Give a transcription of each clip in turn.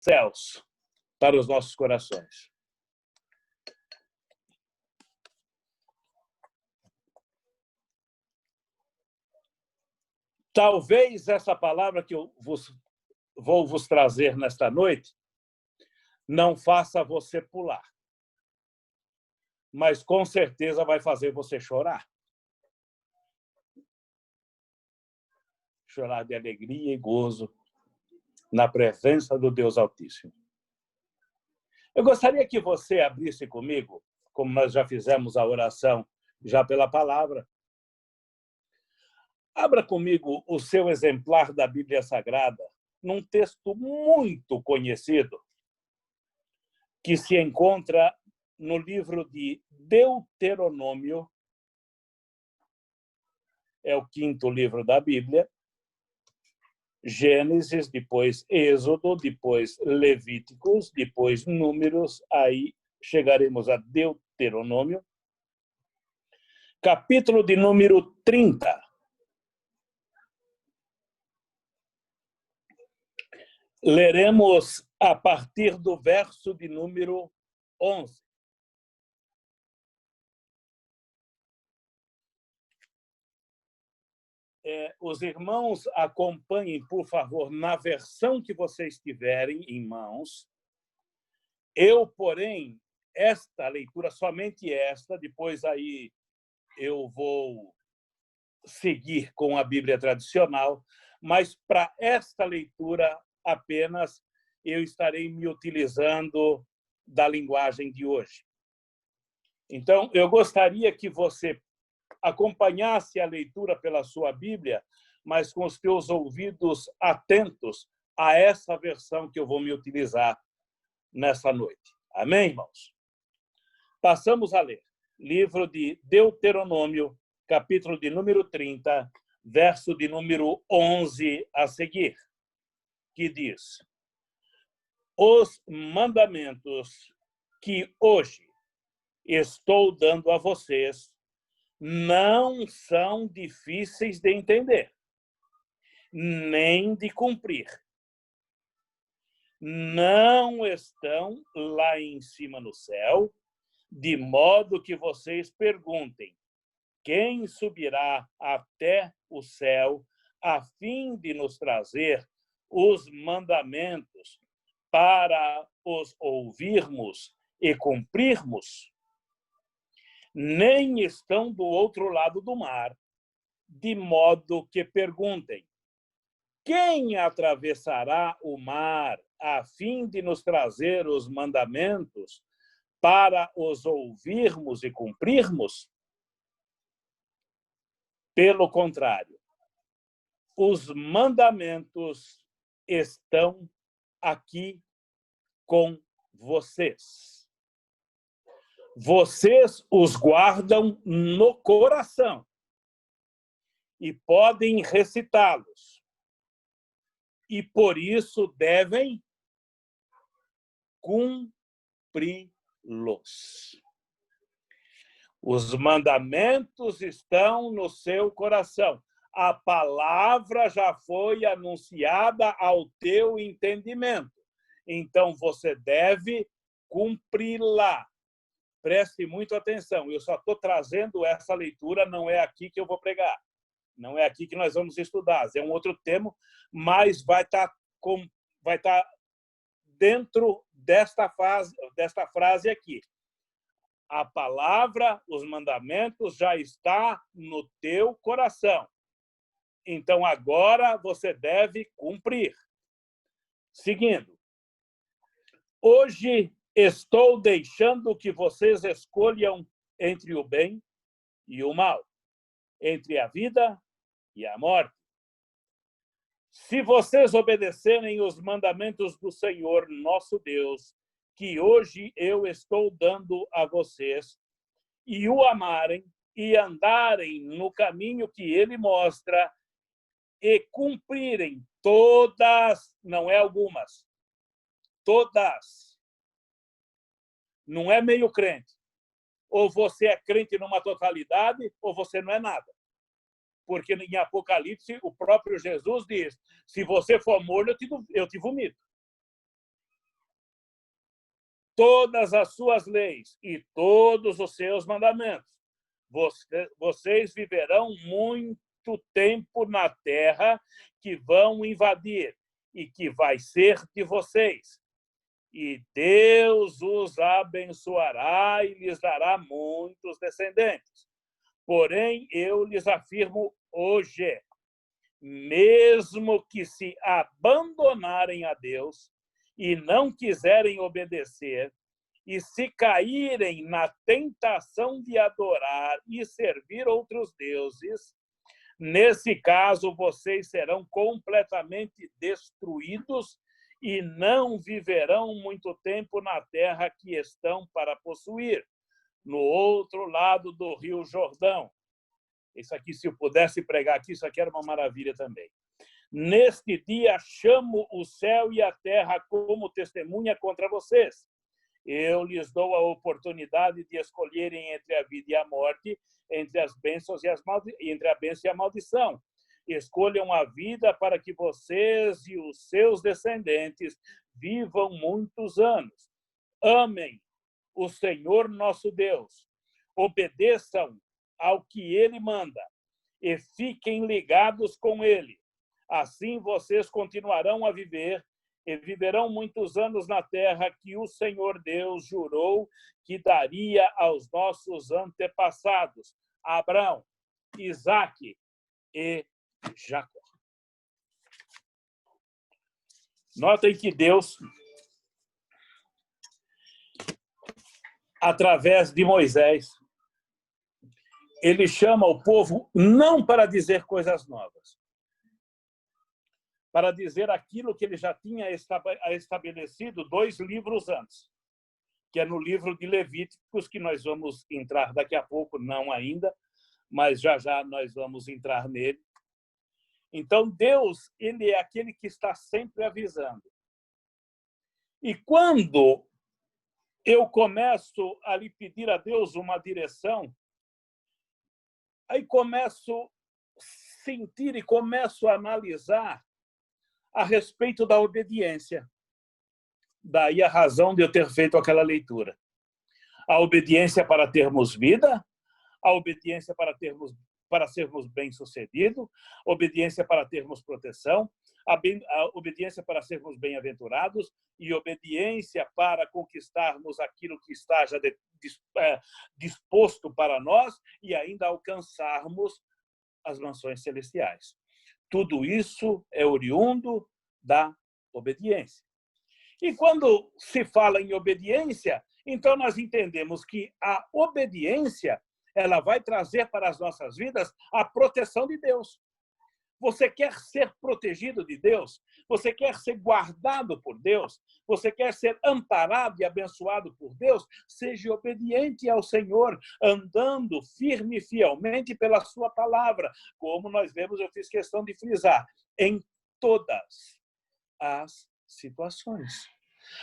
céus para os nossos corações. Talvez essa palavra que eu vou vos trazer nesta noite não faça você pular, mas com certeza vai fazer você chorar. Chorar de alegria e gozo na presença do Deus Altíssimo. Eu gostaria que você abrisse comigo, como nós já fizemos a oração já pela palavra. Abra comigo o seu exemplar da Bíblia Sagrada, num texto muito conhecido, que se encontra no livro de Deuteronômio, é o 5º livro da Bíblia, Gênesis, depois Êxodo, depois Levíticos, depois Números, aí chegaremos a Deuteronômio, capítulo de número 30. Leremos a partir do verso de número 11. Os irmãos acompanhem, por favor, na versão que vocês tiverem em mãos. Eu, porém, esta leitura, somente esta, depois aí eu vou seguir com a Bíblia tradicional, mas para esta leitura apenas eu estarei me utilizando da linguagem de hoje. Então, eu gostaria que você acompanhasse a leitura pela sua Bíblia, mas com os teus ouvidos atentos a essa versão que eu vou me utilizar nessa noite. Amém, irmãos? Passamos a ler. Livro de Deuteronômio, capítulo de número 30, verso de número 11 a seguir, que diz: os mandamentos que hoje estou dando a vocês não são difíceis de entender, nem de cumprir. Não estão lá em cima no céu, de modo que vocês perguntem: quem subirá até o céu a fim de nos trazer os mandamentos para os ouvirmos e cumprirmos? Nem estão do outro lado do mar, de modo que perguntem: quem atravessará o mar a fim de nos trazer os mandamentos para os ouvirmos e cumprirmos? Pelo contrário, os mandamentos estão aqui com vocês. Vocês os guardam no coração e podem recitá-los. E por isso devem cumpri-los. Os mandamentos estão no seu coração. A palavra já foi anunciada ao teu entendimento. Então, você deve cumpri-la. Preste muito atenção. Eu só estou trazendo essa leitura, não é aqui que eu vou pregar. Não é aqui que nós vamos estudar. É um outro tema, mas vai estar dentro desta frase aqui. A palavra, os mandamentos já está no teu coração. Então, agora você deve cumprir. Seguindo. Hoje estou deixando que vocês escolham entre o bem e o mal, entre a vida e a morte. Se vocês obedecerem os mandamentos do Senhor, nosso Deus, que hoje eu estou dando a vocês, e o amarem e andarem no caminho que ele mostra, e cumprirem todas, não é algumas, todas. Não é meio crente. Ou você é crente numa totalidade, ou você não é nada. Porque em Apocalipse, o próprio Jesus diz: se você for morno, eu te vomito. todas as suas leis e todos os seus mandamentos. Vocês viverão muito tempo na terra que vão invadir e que vai ser de vocês. E Deus os abençoará e lhes dará muitos descendentes. Porém, eu lhes afirmo hoje, mesmo que se abandonarem a Deus e não quiserem obedecer, e se caírem na tentação de adorar e servir outros deuses, nesse caso vocês serão completamente destruídos e não viverão muito tempo na terra que estão para possuir, no outro lado do Rio Jordão. Isso aqui, se eu pudesse pregar aqui, isso aqui era uma maravilha também. Neste dia chamo o céu e a terra como testemunha contra vocês. Eu lhes dou a oportunidade de escolherem entre a vida e a morte, entre as bênçãos e entre a bênção e a maldição. Escolham a vida para que vocês e os seus descendentes vivam muitos anos. Amem o Senhor nosso Deus. Obedeçam ao que Ele manda e fiquem ligados com Ele. Assim vocês continuarão a viver e viverão muitos anos na terra que o Senhor Deus jurou que daria aos nossos antepassados, Abraão, Isaque e Jacó. Notem que Deus, através de Moisés, ele chama o povo não para dizer coisas novas, para dizer aquilo que ele já tinha estabelecido 2 livros antes, que é no livro de Levíticos, que nós vamos entrar daqui a pouco, não ainda, mas já já nós vamos entrar nele. Então, Deus, ele é aquele que está sempre avisando. E quando eu começo a lhe pedir a Deus uma direção, aí começo a sentir e começo a analisar a respeito da obediência. Daí a razão de eu ter feito aquela leitura. A obediência para termos vida, a obediência para sermos bem-sucedidos, a obediência para termos proteção, a obediência para sermos bem-aventurados e obediência para conquistarmos aquilo que está já disposto para nós e ainda alcançarmos as mansões celestiais. Tudo isso é oriundo da obediência. E quando se fala em obediência, então nós entendemos que a obediência ela vai trazer para as nossas vidas a proteção de Deus. Você quer ser protegido de Deus? Você quer ser guardado por Deus? Você quer ser amparado e abençoado por Deus? Seja obediente ao Senhor, andando firme e fielmente pela sua palavra. Como nós vemos, eu fiz questão de frisar, em todas as situações.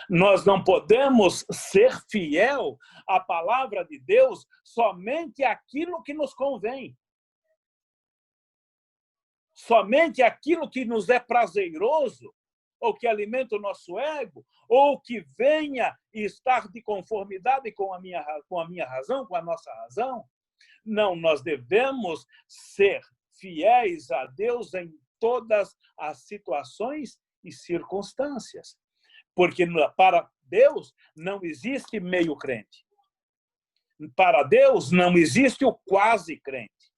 Nós não podemos ser fiel à palavra de Deus somente aquilo que nos convém. Somente aquilo que nos é prazeroso, ou que alimenta o nosso ego, ou que venha estar de conformidade com a minha razão, com a nossa razão. Não, nós devemos ser fiéis a Deus em todas as situações e circunstâncias. Porque para Deus não existe meio crente. Para Deus não existe o quase crente.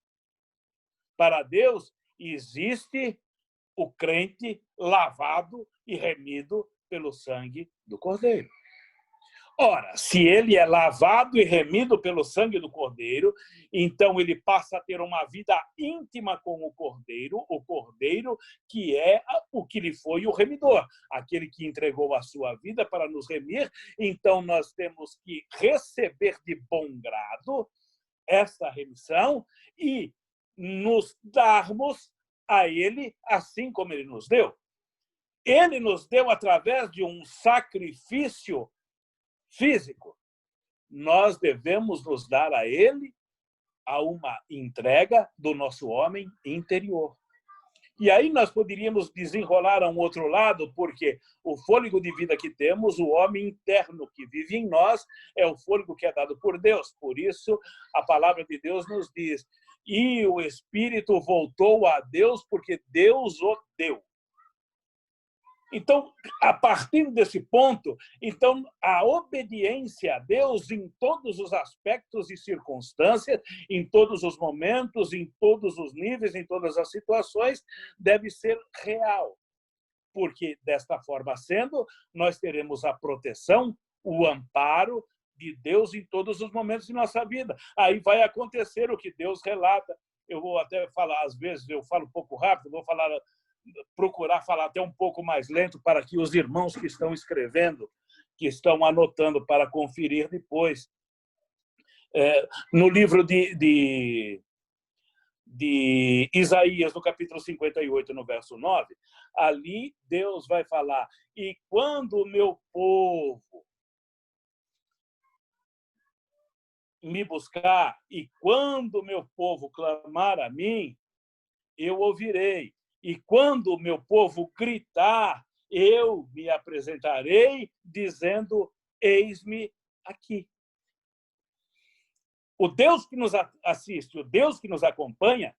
Para Deus existe o crente lavado e remido pelo sangue do Cordeiro. Ora, se ele é lavado e remido pelo sangue do Cordeiro, então ele passa a ter uma vida íntima com o Cordeiro que é o que lhe foi o remidor, aquele que entregou a sua vida para nos remir. Então nós temos que receber de bom grado essa remissão e nos darmos a ele assim como ele nos deu. Ele nos deu através de um sacrifício físico. Nós devemos nos dar a ele a uma entrega do nosso homem interior. E aí nós poderíamos desenrolar a um outro lado, porque o fôlego de vida que temos, o homem interno que vive em nós, é o fôlego que é dado por Deus. Por isso, a palavra de Deus nos diz: e o Espírito voltou a Deus porque Deus o deu. Então, a partir desse ponto, então a obediência a Deus em todos os aspectos e circunstâncias, em todos os momentos, em todos os níveis, em todas as situações, deve ser real. Porque, desta forma sendo, nós teremos a proteção, o amparo de Deus em todos os momentos de nossa vida. Aí vai acontecer o que Deus relata. Eu vou até falar, às vezes eu falo um pouco rápido, vou procurar falar até um pouco mais lento para que os irmãos que estão escrevendo, que estão anotando para conferir depois. No livro de Isaías, no capítulo 58, no verso 9, ali Deus vai falar: e quando o meu povo me buscar, e quando o meu povo clamar a mim, eu ouvirei. E quando o meu povo gritar, eu me apresentarei, dizendo: eis-me aqui. O Deus que nos assiste, o Deus que nos acompanha,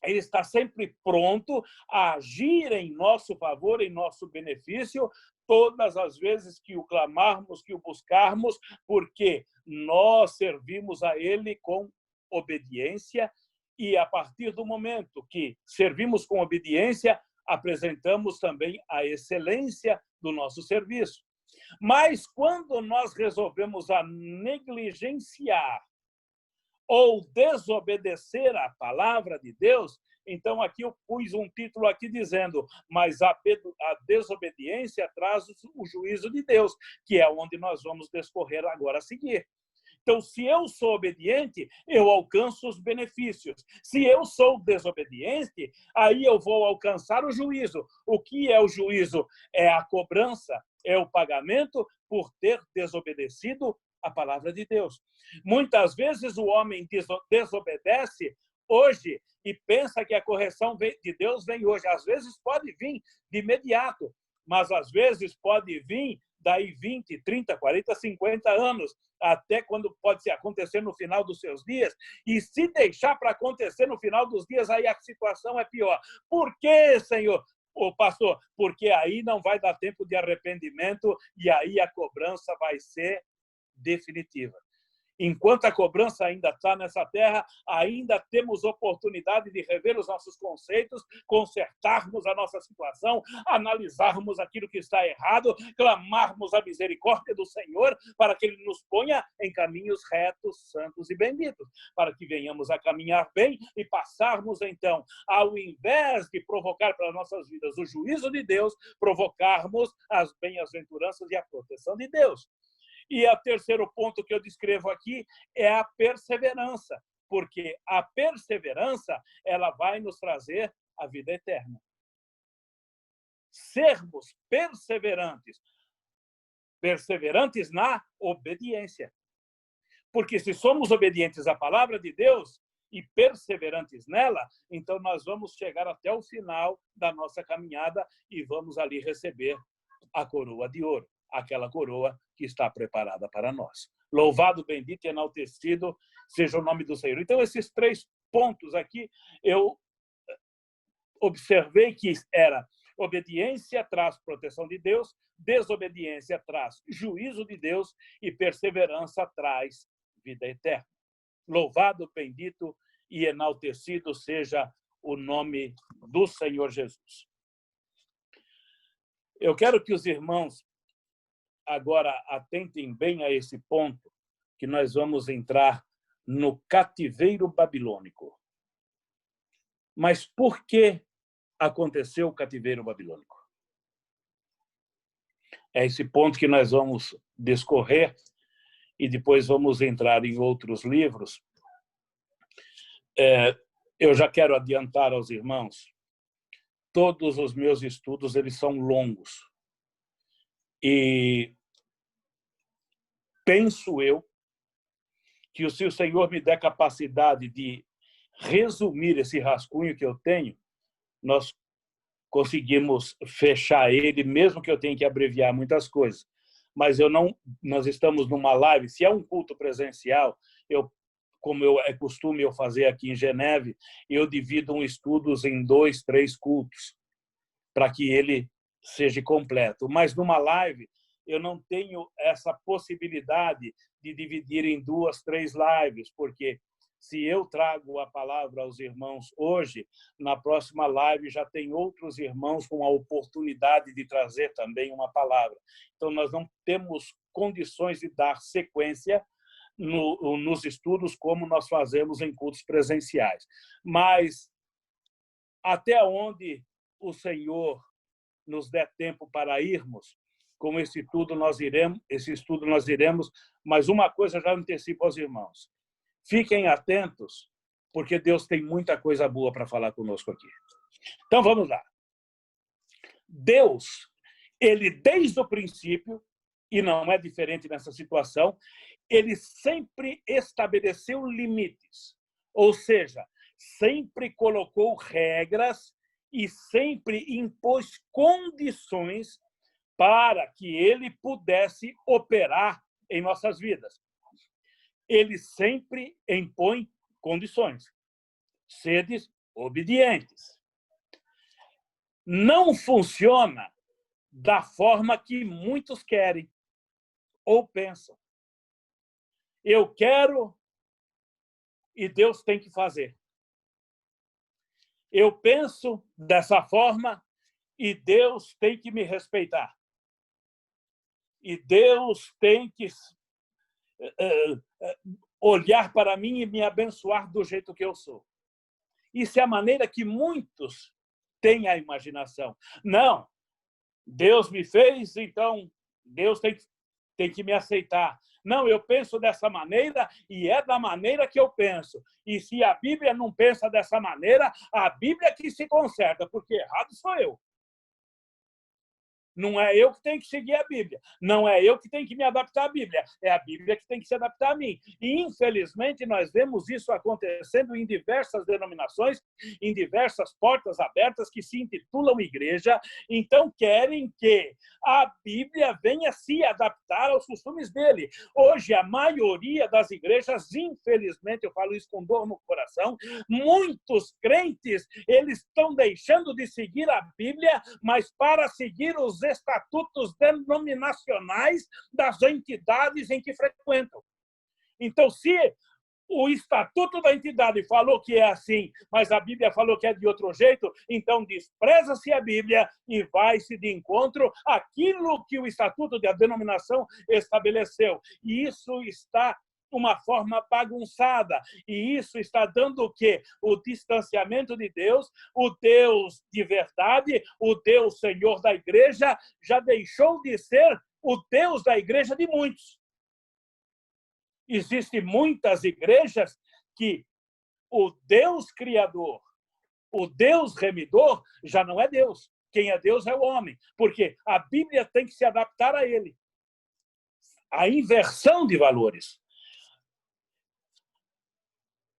ele está sempre pronto a agir em nosso favor, em nosso benefício, todas as vezes que o clamarmos, que o buscarmos, porque nós servimos a ele com obediência. E, a partir do momento que servimos com obediência, apresentamos também a excelência do nosso serviço. Mas, quando nós resolvemos a negligenciar ou desobedecer a palavra de Deus, então aqui eu pus um título aqui dizendo: mas a desobediência traz o juízo de Deus, que é onde nós vamos discorrer agora a seguir. Então, se eu sou obediente, eu alcanço os benefícios. Se eu sou desobediente, aí eu vou alcançar o juízo. O que é o juízo? É a cobrança, é o pagamento por ter desobedecido a palavra de Deus. Muitas vezes o homem desobedece hoje e pensa que a correção de Deus vem hoje. Às vezes pode vir de imediato, mas às vezes pode vir daí 20, 30, 40, 50 anos, até quando pode acontecer no final dos seus dias. E se deixar para acontecer no final dos dias, aí a situação é pior. Por quê, Senhor? Pastor, porque aí não vai dar tempo de arrependimento e aí a cobrança vai ser definitiva. Enquanto a cobrança ainda está nessa terra, ainda temos oportunidade de rever os nossos conceitos, consertarmos a nossa situação, analisarmos aquilo que está errado, clamarmos a misericórdia do Senhor para que Ele nos ponha em caminhos retos, santos e benditos, para que venhamos a caminhar bem e passarmos, então, ao invés de provocar para nossas vidas o juízo de Deus, provocarmos as bem-aventuranças e a proteção de Deus. E o terceiro ponto que eu descrevo aqui é a perseverança, porque a perseverança ela vai nos trazer a vida eterna. Sermos perseverantes na obediência. Porque se somos obedientes à palavra de Deus e perseverantes nela, então nós vamos chegar até o final da nossa caminhada e vamos ali receber a coroa de ouro, aquela coroa que está preparada para nós. Louvado, bendito e enaltecido seja o nome do Senhor. Então, esses 3 pontos aqui, eu observei que era: obediência traz proteção de Deus, desobediência traz juízo de Deus e perseverança traz vida eterna. Louvado, bendito e enaltecido seja o nome do Senhor Jesus. Eu quero que os irmãos agora atentem bem a esse ponto, que nós vamos entrar no cativeiro babilônico. Mas por que aconteceu o cativeiro babilônico? É esse ponto que nós vamos discorrer e depois vamos entrar em outros livros. Eu já quero adiantar aos irmãos, todos os meus estudos eles são longos. E penso eu que se o Senhor me der capacidade de resumir esse rascunho que eu tenho, nós conseguimos fechar ele, mesmo que eu tenha que abreviar muitas coisas. Mas nós estamos numa live, se é um culto presencial, como é costume eu fazer aqui em Geneve, eu divido um estudos em 2, 3 cultos, para que ele seja completo. Mas numa live, eu não tenho essa possibilidade de dividir em 2, 3 lives, porque se eu trago a palavra aos irmãos hoje, na próxima live já tem outros irmãos com a oportunidade de trazer também uma palavra. Então, nós não temos condições de dar sequência nos estudos como nós fazemos em cultos presenciais. Mas até onde o Senhor nos der tempo para irmos, com esse estudo nós iremos, mas uma coisa já antecipo aos irmãos. Fiquem atentos, porque Deus tem muita coisa boa para falar conosco aqui. Então, vamos lá. Deus, ele desde o princípio, e não é diferente nessa situação, ele sempre estabeleceu limites, ou seja, sempre colocou regras e sempre impôs condições para que ele pudesse operar em nossas vidas. Ele sempre impõe condições. Sedes obedientes. Não funciona da forma que muitos querem ou pensam. Eu quero e Deus tem que fazer. Eu penso dessa forma e Deus tem que me respeitar. E Deus tem que olhar para mim e me abençoar do jeito que eu sou. Isso é a maneira que muitos têm a imaginação. Não, Deus me fez, então Deus tem que me aceitar. Não, eu penso dessa maneira e é da maneira que eu penso. E se a Bíblia não pensa dessa maneira, a Bíblia que se conserta, porque errado sou eu. Não é eu que tenho que seguir a Bíblia. Não é eu que tenho que me adaptar à Bíblia. É a Bíblia que tem que se adaptar a mim. E, infelizmente, nós vemos isso acontecendo em diversas denominações, em diversas portas abertas que se intitulam igreja. Então, querem que a Bíblia venha se adaptar aos costumes dele. Hoje, a maioria das igrejas, infelizmente, eu falo isso com dor no coração, muitos crentes, eles estão deixando de seguir a Bíblia, mas para seguir os estatutos denominacionais das entidades em que frequentam. Então, se o estatuto da entidade falou que é assim, mas a Bíblia falou que é de outro jeito, então despreza-se a Bíblia e vai-se de encontro àquilo que o estatuto da denominação estabeleceu. E isso está uma forma bagunçada. E isso está dando o quê? O distanciamento de Deus, o Deus de verdade, o Deus Senhor da igreja, já deixou de ser o Deus da igreja de muitos. Existem muitas igrejas que o Deus Criador, o Deus Remidor, já não é Deus. Quem é Deus é o homem, porque a Bíblia tem que se adaptar a ele. A inversão de valores.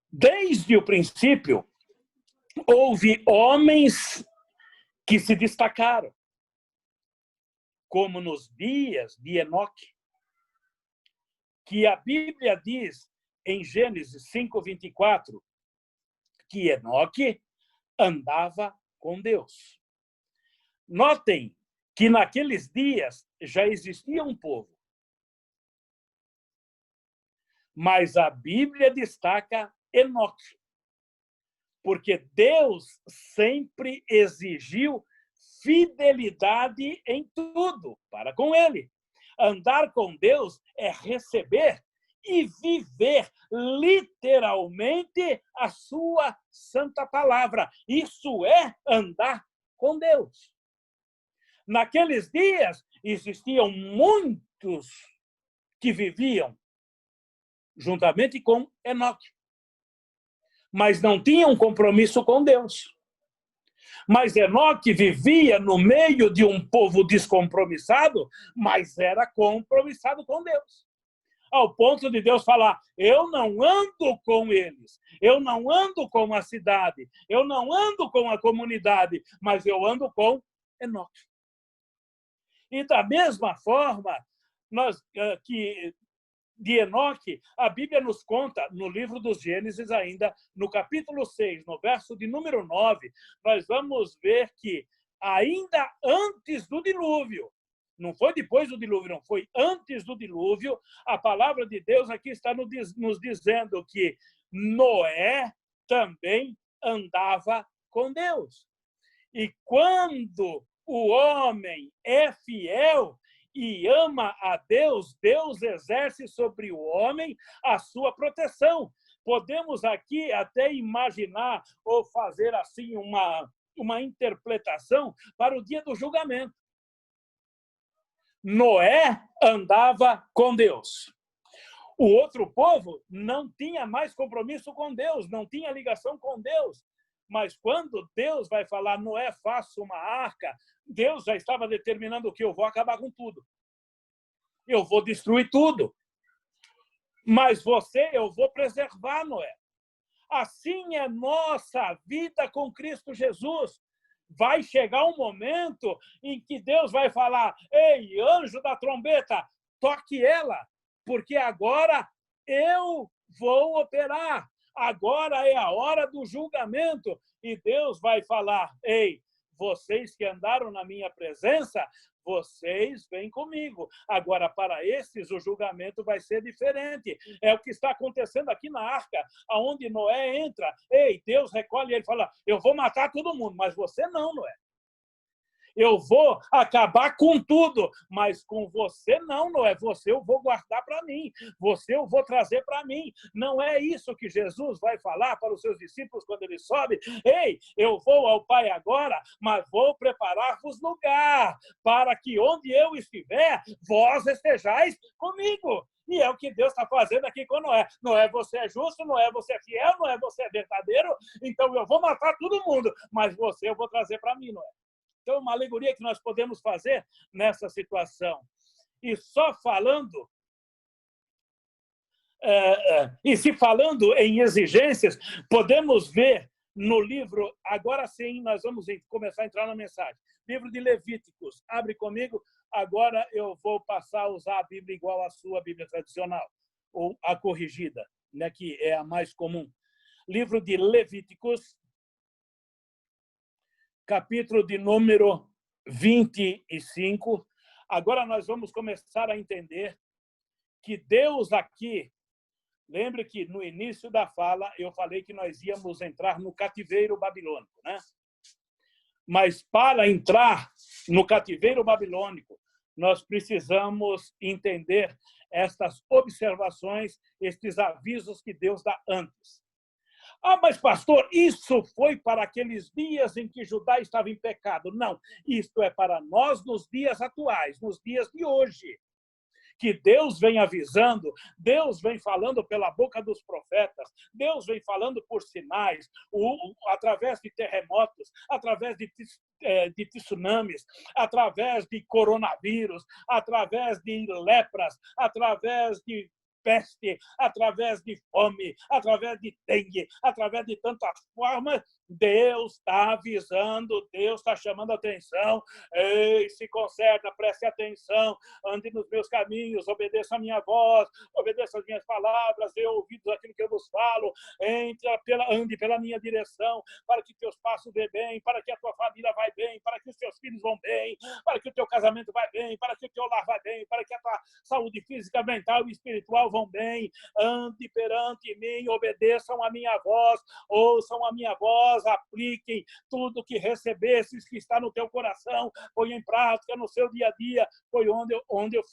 Desde o princípio, houve homens que se destacaram, como nos dias de Enoque, que a Bíblia diz em Gênesis 5:24 que Enoque andava com Deus. Notem que naqueles dias já existia um povo, mas a Bíblia destaca Enoque, porque Deus sempre exigiu fidelidade em tudo para com ele. Andar com Deus é receber e viver literalmente a sua santa palavra. Isso é andar com Deus. Naqueles dias existiam muitos que viviam juntamente com Enoque, mas não tinham compromisso com Deus. Mas Enoque vivia no meio de um povo descompromissado, mas era compromissado com Deus. Ao ponto de Deus falar, eu não ando com eles, eu não ando com a cidade, eu não ando com a comunidade, mas eu ando com Enoque. E da mesma forma, de Enoque, a Bíblia nos conta, no livro dos Gênesis ainda, no capítulo 6, no verso de número 9, nós vamos ver que ainda antes do dilúvio, não foi depois do dilúvio, não, foi antes do dilúvio, a palavra de Deus aqui está nos dizendo que Noé também andava com Deus. E quando o homem é fiel e ama a Deus, Deus exerce sobre o homem a sua proteção. Podemos aqui até imaginar ou fazer assim uma interpretação para o dia do julgamento. Noé andava com Deus. O outro povo não tinha mais compromisso com Deus, não tinha ligação com Deus. Mas quando Deus vai falar, Noé, faça uma arca, Deus já estava determinando que eu vou acabar com tudo. Eu vou destruir tudo. Mas eu vou preservar, Noé. Assim é nossa vida com Cristo Jesus. Vai chegar um momento em que Deus vai falar, ei, anjo da trombeta, toque ela, porque agora eu vou operar. Agora é a hora do julgamento. E Deus vai falar, ei, vocês que andaram na minha presença, vocês vêm comigo. Agora, para esses, o julgamento vai ser diferente. É o que está acontecendo aqui na arca, onde Noé entra. Ei, Deus recolhe e ele fala, eu vou matar todo mundo, mas você não, Noé. Eu vou acabar com tudo, mas com você não, Noé. Você eu vou guardar para mim. Você eu vou trazer para mim. Não é isso que Jesus vai falar para os seus discípulos quando ele sobe? Ei, eu vou ao Pai agora, mas vou preparar-vos lugar para que onde eu estiver, vós estejais comigo. E é o que Deus está fazendo aqui com Noé. Noé, você é justo, Noé, você é fiel, Noé, você é verdadeiro. Então eu vou matar todo mundo, mas você eu vou trazer para mim, Noé. Então, uma alegoria que nós podemos fazer nessa situação. E só falando, se falando em exigências, podemos ver no livro, agora sim, nós vamos começar a entrar na mensagem. Livro de Levíticos, abre comigo, agora eu vou passar a usar a Bíblia igual à sua Bíblia tradicional, ou a corrigida, né, que é a mais comum. Livro de Levíticos, capítulo de número 25. Agora nós vamos começar a entender que Deus aqui, lembre que no início da fala eu falei que nós íamos entrar no cativeiro babilônico, né? Mas para entrar no cativeiro babilônico, nós precisamos entender estas observações, estes avisos que Deus dá antes. Ah, mas pastor, isso foi para aqueles dias em que Judá estava em pecado. Não, isto é para nós nos dias atuais, nos dias de hoje. Que Deus vem avisando, Deus vem falando pela boca dos profetas, Deus vem falando por sinais, através de terremotos, através de tsunamis, através de coronavírus, através de lepras, através de peste, através de fome, através de dengue, através de tantas formas. Deus está avisando, Deus está chamando a atenção. Ei, se conserta, preste atenção, ande nos meus caminhos, obedeça a minha voz, obedeça as minhas palavras, dê ouvidos àquilo que eu vos falo, ande pela minha direção, para que teus passos vão bem, para que a tua família vai bem, para que os teus filhos vão bem, para que o teu casamento vai bem, para que o teu lar vai bem, para que a tua saúde física, mental e espiritual vão bem. Ande perante mim, obedeçam a minha voz, ouçam a minha voz, apliquem tudo que recebesses, que está no teu coração, põe em prática no seu dia a dia. Foi onde eu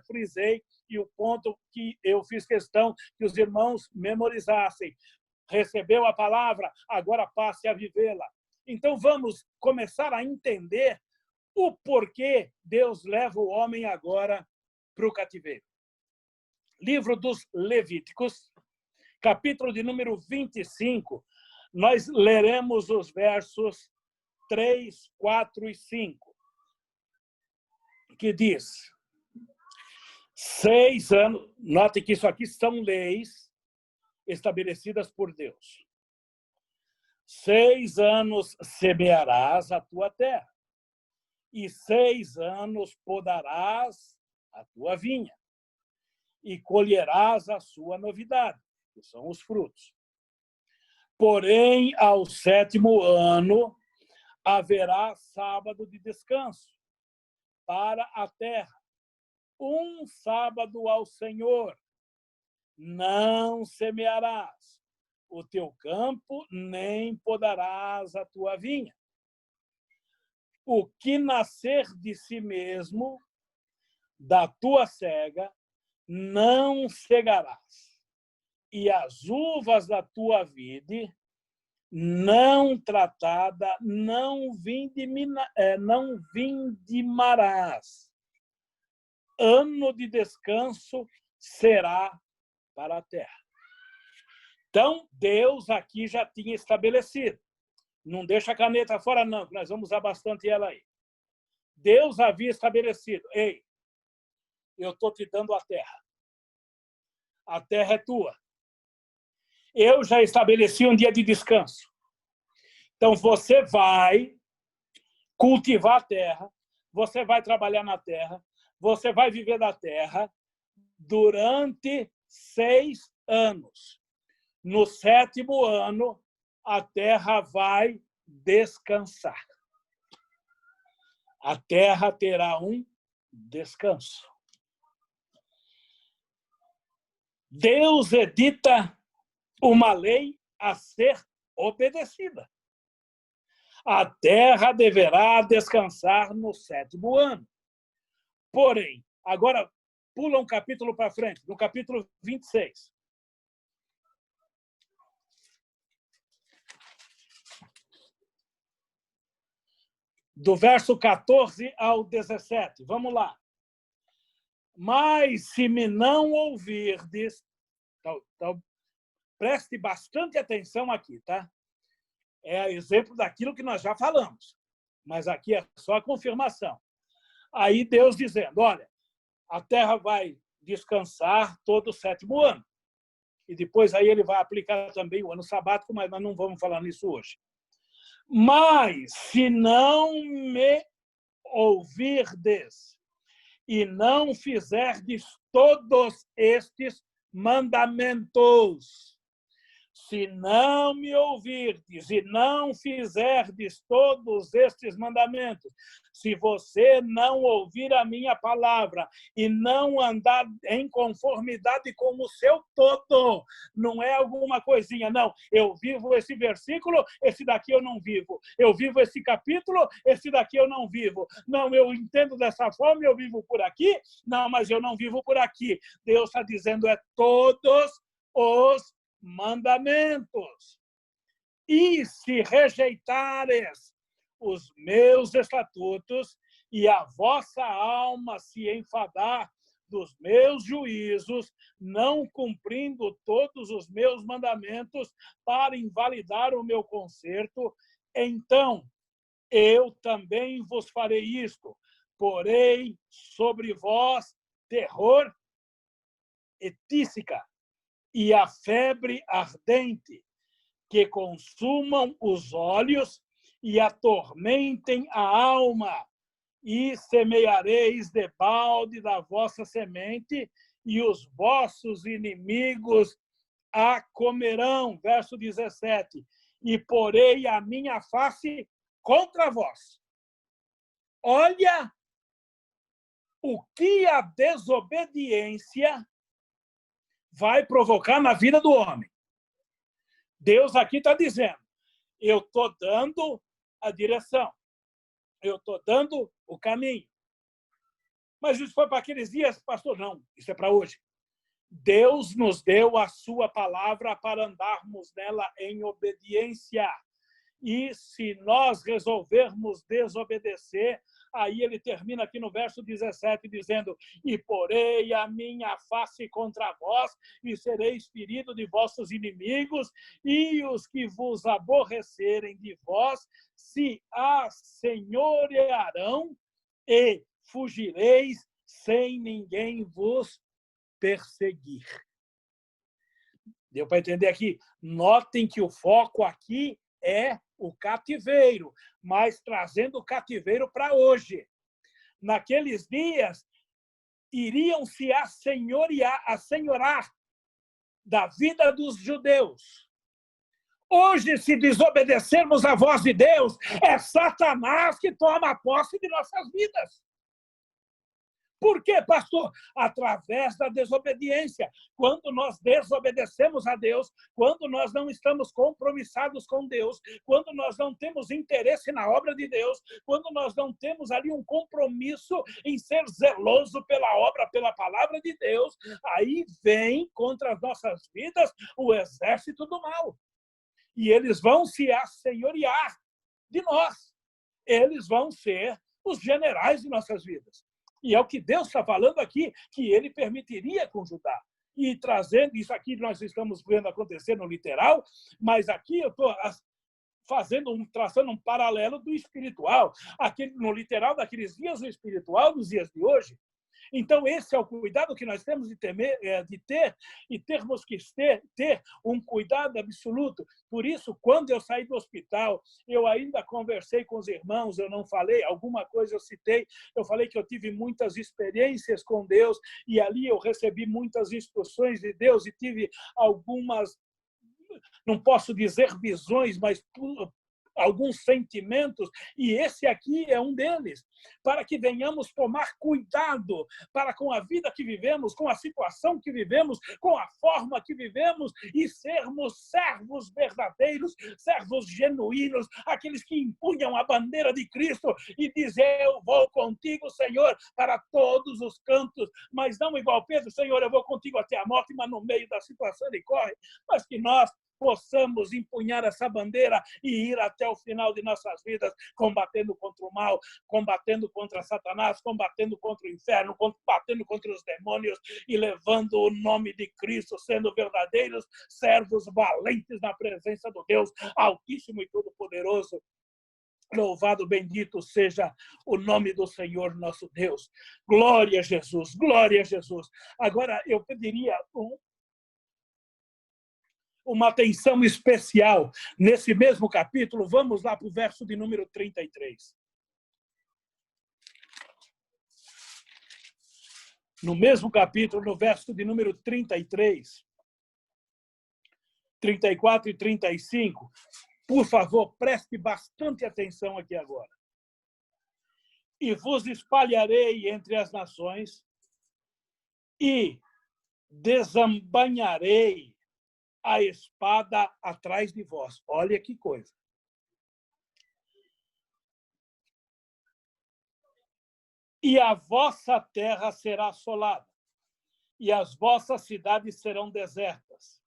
frisei, e o ponto que eu fiz questão que os irmãos memorizassem. Recebeu a palavra, agora passe a vivê-la. Então vamos começar a entender o porquê Deus leva o homem agora para o cativeiro. Livro dos Levíticos, capítulo de número 25, nós leremos os versos 3, 4 e 5, que diz: 6 anos. Note que isso aqui são leis estabelecidas por Deus. 6 anos semearás a tua terra, e 6 anos podarás a tua vinha, e colherás a sua novidade, que são os frutos. Porém, ao 7º ano, haverá sábado de descanso para a terra, um sábado ao Senhor. Não semearás o teu campo, nem podarás a tua vinha. O que nascer de si mesmo, da tua cega, não cegarás. E as uvas da tua vide, não tratada, não vindimarás. Ano de descanso será para a terra. Então, Deus aqui já tinha estabelecido. Não deixa a caneta fora, não, que nós vamos usar bastante ela aí. Deus havia estabelecido. Ei, eu estou te dando a terra. A terra é tua. Eu já estabeleci um dia de descanso. Então, você vai cultivar a terra, você vai trabalhar na terra, você vai viver da terra durante 6 anos. No 7º ano, a terra vai descansar. A terra terá um descanso. Deus edita uma lei a ser obedecida. A terra deverá descansar no 7º ano. Porém, agora pula um capítulo para frente, no capítulo 26. Do verso 14 ao 17. Vamos lá. Mas se me não ouvirdes... Então, preste bastante atenção aqui, tá? É exemplo daquilo que nós já falamos. Mas aqui é só a confirmação. Aí Deus dizendo, olha, a terra vai descansar todo o 7º ano. E depois aí ele vai aplicar também o ano sabático, mas nós não vamos falar nisso hoje. Mas se não me ouvirdes e não fizerdes todos estes mandamentos, se não me ouvirdes e não fizerdes todos estes mandamentos, se você não ouvir a minha palavra e não andar em conformidade com o seu todo, não é alguma coisinha, não. Eu vivo esse versículo, esse daqui eu não vivo. Eu vivo esse capítulo, esse daqui eu não vivo. Não, eu entendo dessa forma, eu vivo por aqui. Não, mas eu não vivo por aqui. Deus está dizendo, é todos os mandamentos. E se rejeitares os meus estatutos e a vossa alma se enfadar dos meus juízos, não cumprindo todos os meus mandamentos para invalidar o meu conserto, então eu também vos farei isto. Porei sobre vós terror e tísica e a febre ardente, que consumam os olhos e atormentem a alma, e semeareis debalde da vossa semente, e os vossos inimigos a comerão. Verso 17. E porei a minha face contra vós. Olha o que a desobediência vai provocar na vida do homem. Deus aqui está dizendo, eu estou dando a direção, eu estou dando o caminho. Mas isso foi para aqueles dias, pastor? Não, isso é para hoje. Deus nos deu a sua palavra para andarmos nela em obediência. E se nós resolvermos desobedecer, aí ele termina aqui no verso 17, dizendo, e porei a minha face contra vós, e sereis ferido de vossos inimigos, e os que vos aborrecerem de vós se assenhorearão, e fugireis sem ninguém vos perseguir. Deu para entender aqui? Notem que o foco aqui é o cativeiro, mas trazendo o cativeiro para hoje. Naqueles dias, iriam se assenhorar da vida dos judeus. Hoje, se desobedecermos à voz de Deus, é Satanás que toma posse de nossas vidas. Por quê, pastor? Através da desobediência. Quando nós desobedecemos a Deus, quando nós não estamos compromissados com Deus, quando nós não temos interesse na obra de Deus, quando nós não temos ali um compromisso em ser zeloso pela obra, pela palavra de Deus, aí vem contra as nossas vidas o exército do mal. E eles vão se assenhorear de nós. Eles vão ser os generais de nossas vidas. E é o que Deus está falando aqui, que ele permitiria com Judá. E trazendo isso aqui, nós estamos vendo acontecer no literal, mas aqui eu estou traçando um paralelo do espiritual. No literal daqueles dias, o espiritual dos dias de hoje. Então, esse é o cuidado que nós temos de ter, e termos que ter um cuidado absoluto. Por isso, quando eu saí do hospital, eu ainda conversei com os irmãos, eu não falei, alguma coisa eu citei, eu falei que eu tive muitas experiências com Deus, e ali eu recebi muitas instruções de Deus, e tive algumas, não posso dizer visões, mas alguns sentimentos, e esse aqui é um deles, para que venhamos tomar cuidado para com a vida que vivemos, com a situação que vivemos, com a forma que vivemos, e sermos servos verdadeiros, servos genuínos, aqueles que empunham a bandeira de Cristo e dizem: eu vou contigo, Senhor, para todos os cantos, mas não igual Pedro: Senhor, eu vou contigo até a morte, mas no meio da situação ele corre. Mas que nós possamos empunhar essa bandeira e ir até o final de nossas vidas, combatendo contra o mal, combatendo contra Satanás, combatendo contra o inferno, combatendo contra os demônios e levando o nome de Cristo, sendo verdadeiros servos valentes na presença do Deus Altíssimo e Todo-Poderoso. Louvado, bendito seja o nome do Senhor nosso Deus. Glória a Jesus, glória a Jesus. Agora eu pediria uma atenção especial nesse mesmo capítulo. Vamos lá para o verso de número 33. No mesmo capítulo, no verso de número 33, 34 e 35, por favor, preste bastante atenção aqui agora. E vos espalharei entre as nações e desembainharei a espada atrás de vós. Olha que coisa. E a vossa terra será assolada, e as vossas cidades serão desertas.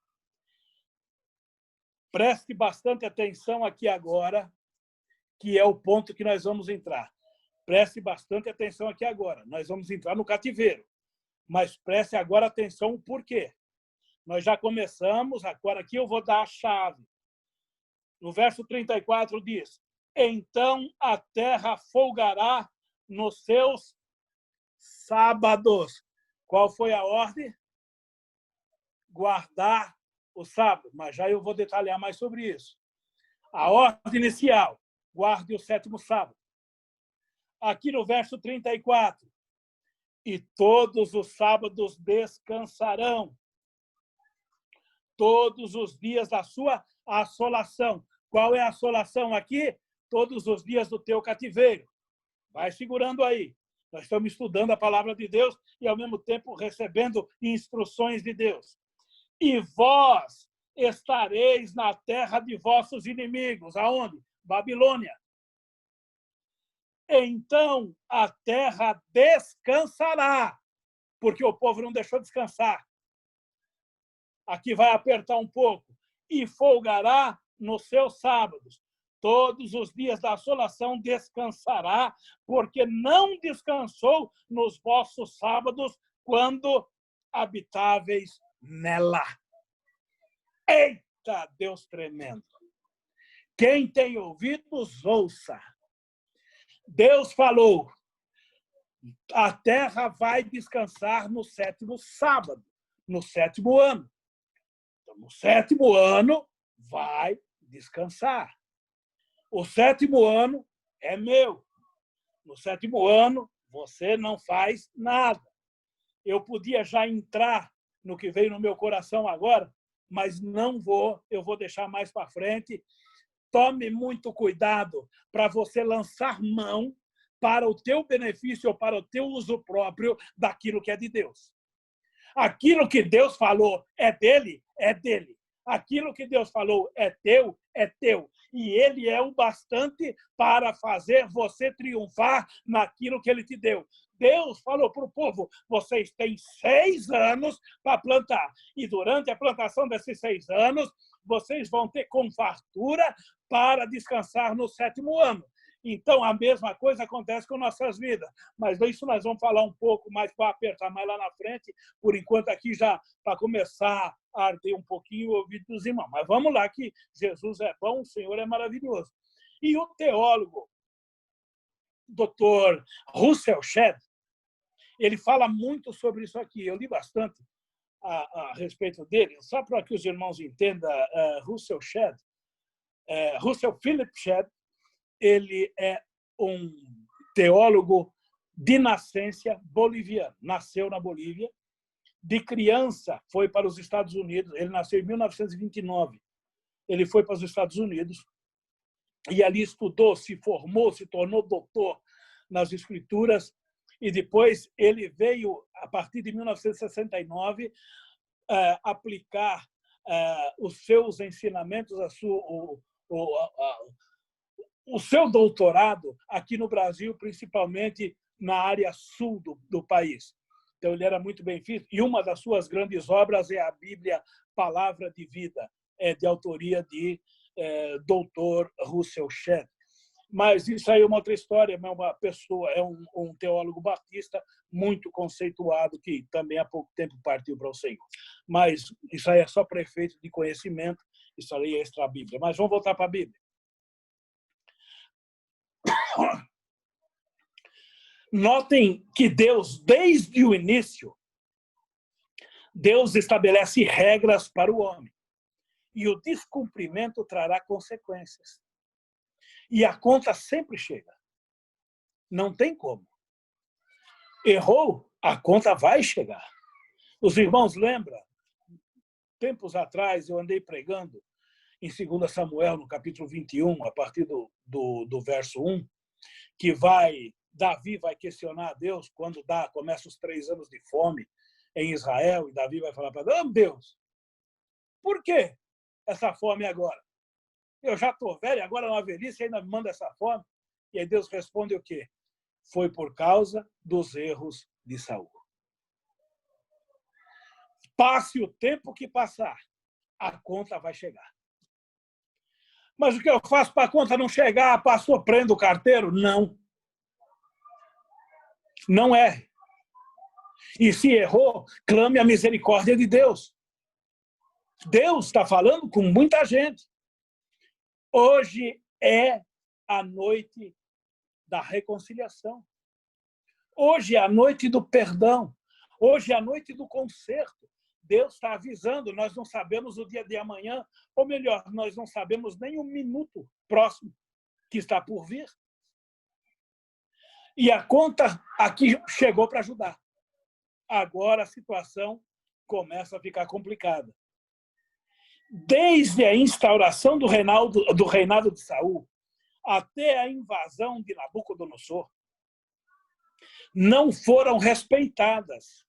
Preste bastante atenção aqui agora, que é o ponto que nós vamos entrar. Preste bastante atenção aqui agora. Nós vamos entrar no cativeiro. Mas preste agora atenção o porquê. Nós já começamos, agora aqui eu vou dar a chave. No verso 34 diz: então a terra folgará nos seus sábados. Qual foi a ordem? Guardar o sábado. Mas já eu vou detalhar mais sobre isso. A ordem inicial: guarde o sétimo sábado. Aqui no verso 34: e todos os sábados descansarão, todos os dias da sua assolação. Qual é a assolação aqui? Todos os dias do teu cativeiro. Vai segurando aí. Nós estamos estudando a palavra de Deus e, ao mesmo tempo, recebendo instruções de Deus. E vós estareis na terra de vossos inimigos. Aonde? Babilônia. Então a terra descansará, porque o povo não deixou descansar. Aqui vai apertar um pouco. E folgará nos seus sábados. Todos os dias da assolação descansará, porque não descansou nos vossos sábados, quando habitáveis nela. Eita, Deus tremendo! Quem tem ouvidos, ouça. Deus falou: A terra vai descansar no 7º sábado, no 7º ano. Então, no 7º ano, vai descansar. O 7º ano é meu. No 7º ano, você não faz nada. Eu podia já entrar no que veio no meu coração agora, mas não vou, eu vou deixar mais para frente. Tome muito cuidado para você lançar mão para o teu benefício ou para o teu uso próprio daquilo que é de Deus. Aquilo que Deus falou é dele, é dele. Aquilo que Deus falou é teu, é teu. E ele é o bastante para fazer você triunfar naquilo que ele te deu. Deus falou para o povo, vocês têm 6 anos para plantar. E durante a plantação desses 6 anos, vocês vão ter com fartura para descansar no 7º ano. Então, a mesma coisa acontece com nossas vidas. Mas isso nós vamos falar um pouco mais para apertar mais lá na frente. Por enquanto, aqui já para começar a arder um pouquinho o ouvido dos irmãos. Mas vamos lá, que Jesus é bom, o Senhor é maravilhoso. E o teólogo, Dr. Russell Shedd, ele fala muito sobre isso aqui. Eu li bastante a respeito dele. Só para que os irmãos entendam, Russell Shedd, Russell Philip Shedd, ele é um teólogo de nascença boliviana. Nasceu na Bolívia. De criança, foi para os Estados Unidos. Ele nasceu em 1929. Ele foi para os Estados Unidos e ali estudou, se formou, se tornou doutor nas escrituras. E depois ele veio, a partir de 1969, aplicar os seus ensinamentos, o seu doutorado aqui no Brasil, principalmente na área sul do país. Então, ele era muito bem visto. E uma das suas grandes obras é a Bíblia Palavra de Vida, de autoria de Dr. Russell Shedd. Mas isso aí é uma outra história, é uma pessoa, é um teólogo batista muito conceituado, que também há pouco tempo partiu para o Senhor. Mas isso aí é só para efeito de conhecimento, isso aí é extra-bíblia. Mas vamos voltar para a Bíblia. Notem que Deus, desde o início, Deus estabelece regras para o homem. E o descumprimento trará consequências. E a conta sempre chega. Não tem como. Errou, a conta vai chegar. Os irmãos lembram? Tempos atrás eu andei pregando em 2 Samuel, no capítulo 21, a partir do verso 1, que Davi vai questionar a Deus quando começa os 3 anos de fome em Israel, e Davi vai falar para Deus, Deus, por que essa fome agora? Eu já estou velho, agora na velhice ainda me manda essa fome. E aí Deus responde o quê? Foi por causa dos erros de Saul. Passe o tempo que passar, a conta vai chegar. Mas o que eu faço para a conta não chegar? Pastor, prendo o carteiro? Não. Não erre. E se errou, clame a misericórdia de Deus. Deus está falando com muita gente. Hoje é a noite da reconciliação. Hoje é a noite do perdão. Hoje é a noite do conserto. Deus está avisando, nós não sabemos o dia de amanhã, ou melhor, nós não sabemos nem o minuto próximo que está por vir. E a conta aqui chegou para ajudar. Agora a situação começa a ficar complicada. Desde a instauração do reinado de Saul até a invasão de Nabucodonosor, não foram respeitadas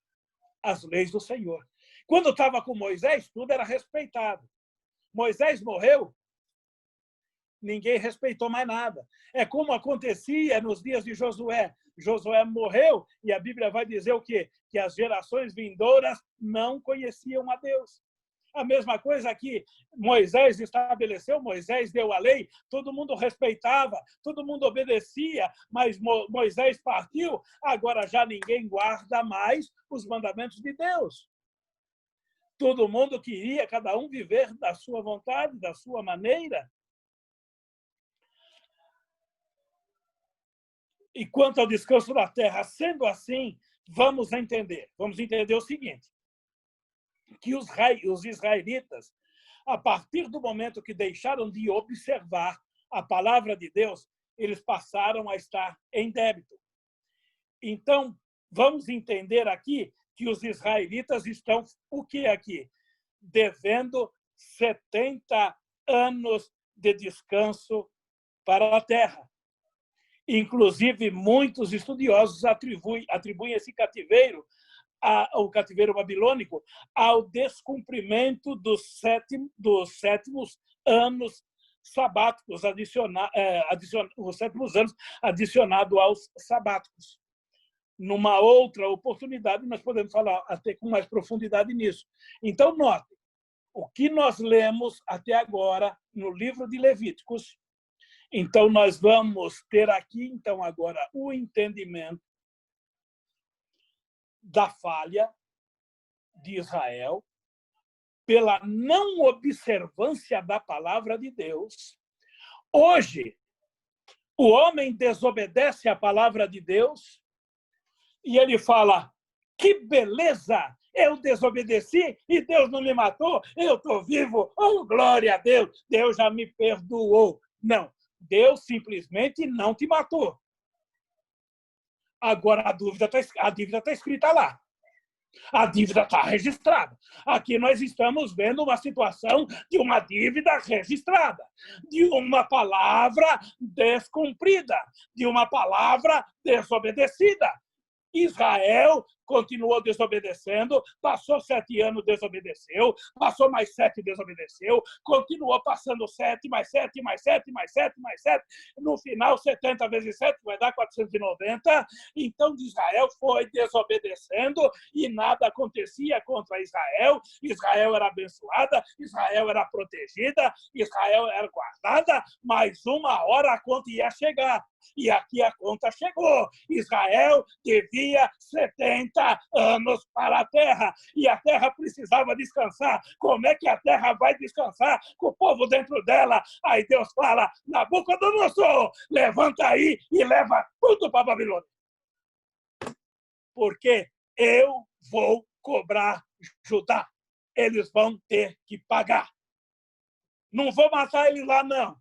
as leis do Senhor. Quando estava com Moisés, tudo era respeitado. Moisés morreu, ninguém respeitou mais nada. É como acontecia nos dias de Josué. Josué morreu e a Bíblia vai dizer o quê? Que as gerações vindouras não conheciam a Deus. A mesma coisa aqui, Moisés estabeleceu, Moisés deu a lei, todo mundo respeitava, todo mundo obedecia, mas Moisés partiu, agora já ninguém guarda mais os mandamentos de Deus. Todo mundo queria, cada um viver da sua vontade, da sua maneira. E quanto ao descanso da terra, sendo assim, vamos entender o seguinte, que os israelitas, a partir do momento que deixaram de observar a palavra de Deus, eles passaram a estar em débito. Então, vamos entender aqui que os israelitas estão, o que aqui? Devendo 70 anos de descanso para a terra. Inclusive, muitos estudiosos atribuem esse cativeiro, o cativeiro babilônico, ao descumprimento dos sétimos anos sabáticos, os sétimos anos adicionados aos sabáticos. Numa outra oportunidade, nós podemos falar até com mais profundidade nisso. Então, note, o que nós lemos até agora no livro de Levíticos. Então, nós vamos ter aqui, então, agora, o entendimento da falha de Israel pela não observância da palavra de Deus. Hoje, o homem desobedece à palavra de Deus e ele fala, que beleza! Eu desobedeci e Deus não me matou, eu estou vivo, oh, glória a Deus, Deus já me perdoou. Não, Deus simplesmente não te matou. Agora, a dívida está escrita lá. A dívida está registrada. Aqui nós estamos vendo uma situação de uma dívida registrada, de uma palavra descumprida, de uma palavra desobedecida. Israel continuou desobedecendo, passou 7 anos, desobedeceu, passou mais 7, desobedeceu, continuou passando 7, mais 7, mais 7, mais 7, mais 7, no final 70 vezes 7 vai dar 490, então Israel foi desobedecendo e nada acontecia contra Israel, Israel era abençoada, Israel era protegida, Israel era guardada, mas uma hora a conta ia chegar. E aqui a conta chegou. Israel devia 70 anos para a terra. E a terra precisava descansar. Como é que a terra vai descansar com o povo dentro dela? Aí Deus fala, Nabucodonosor, levanta aí e leva tudo para a Babilônia. Porque eu vou cobrar Judá. Eles vão ter que pagar. Não vou matar eles lá, não.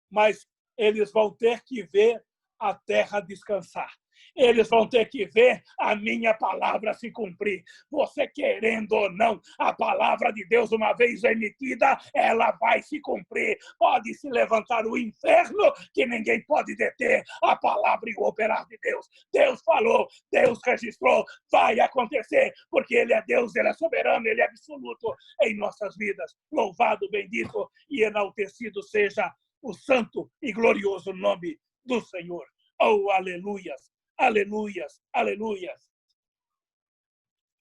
Mas eles vão ter que ver a terra descansar. Eles vão ter que ver a minha palavra se cumprir. Você querendo ou não, a palavra de Deus, uma vez emitida, ela vai se cumprir. Pode se levantar o inferno, que ninguém pode deter a palavra e o operar de Deus. Deus falou, Deus registrou, vai acontecer, porque Ele é Deus, Ele é soberano, Ele é absoluto em nossas vidas. Louvado, bendito e enaltecido seja o santo e glorioso nome do Senhor. Oh, aleluias, aleluias, aleluias.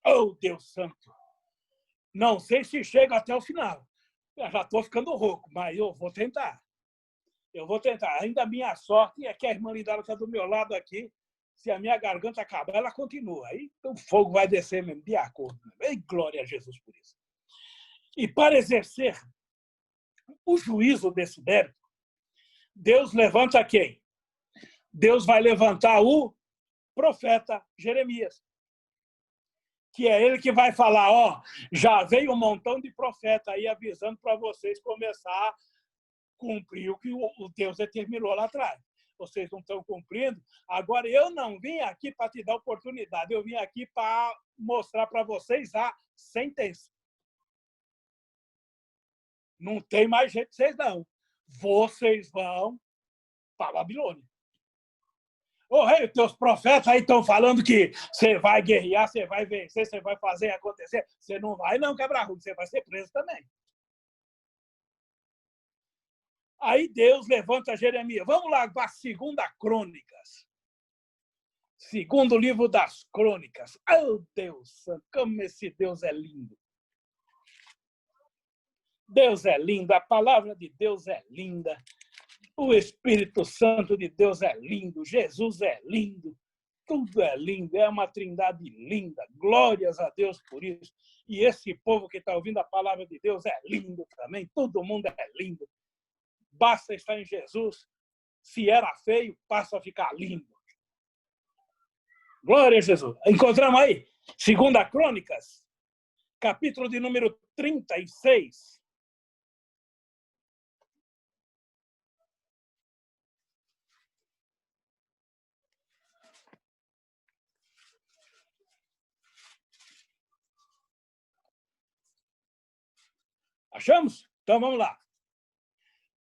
Oh, Deus santo. Não sei se chega até o final. Eu já estou ficando rouco, mas eu vou tentar. Ainda a minha sorte é que a irmã Lidara está do meu lado aqui. Se a minha garganta acabar, ela continua. Aí o fogo vai descer mesmo, de acordo. E glória a Jesus por isso. E para exercer o juízo desse débito, Deus levanta quem? Deus vai levantar o profeta Jeremias, que é ele que vai falar, ó, já veio um montão de profeta aí avisando para vocês começar a cumprir o que o Deus determinou lá atrás. Vocês não estão cumprindo. Agora, eu não vim aqui para te dar oportunidade, eu vim aqui para mostrar para vocês a sentença. Não tem mais jeito de vocês, não. Vocês vão para a Babilônia. Ô, rei, os teus profetas aí estão falando que você vai guerrear, você vai vencer, você vai fazer acontecer. Você não vai, não, quebra-rudo, você vai ser preso também. Aí Deus levanta Jeremias. Vamos lá para a 2 Crônicas. Segundo livro das Crônicas. Oh, Deus santo, como esse Deus é lindo. Deus é lindo, a palavra de Deus é linda. O Espírito Santo de Deus é lindo, Jesus é lindo, tudo é lindo, é uma trindade linda, glórias a Deus por isso. E esse povo que está ouvindo a palavra de Deus é lindo também, todo mundo é lindo. Basta estar em Jesus, se era feio, passa a ficar lindo. Glória a Jesus. Encontramos aí, 2 Crônicas, capítulo de número 36. Achamos? Então vamos lá.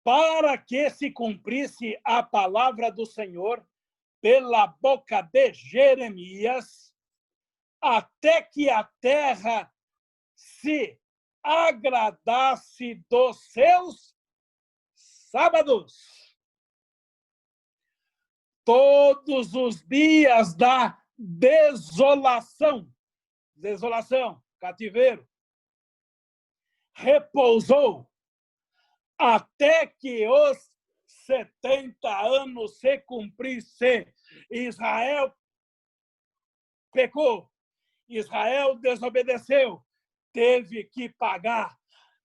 Para que se cumprisse a palavra do Senhor pela boca de Jeremias, até que a terra se agradasse dos seus sábados. Todos os dias da desolação, cativeiro, repousou até que os 70 anos se cumprissem. Israel pecou, Israel desobedeceu, teve que pagar.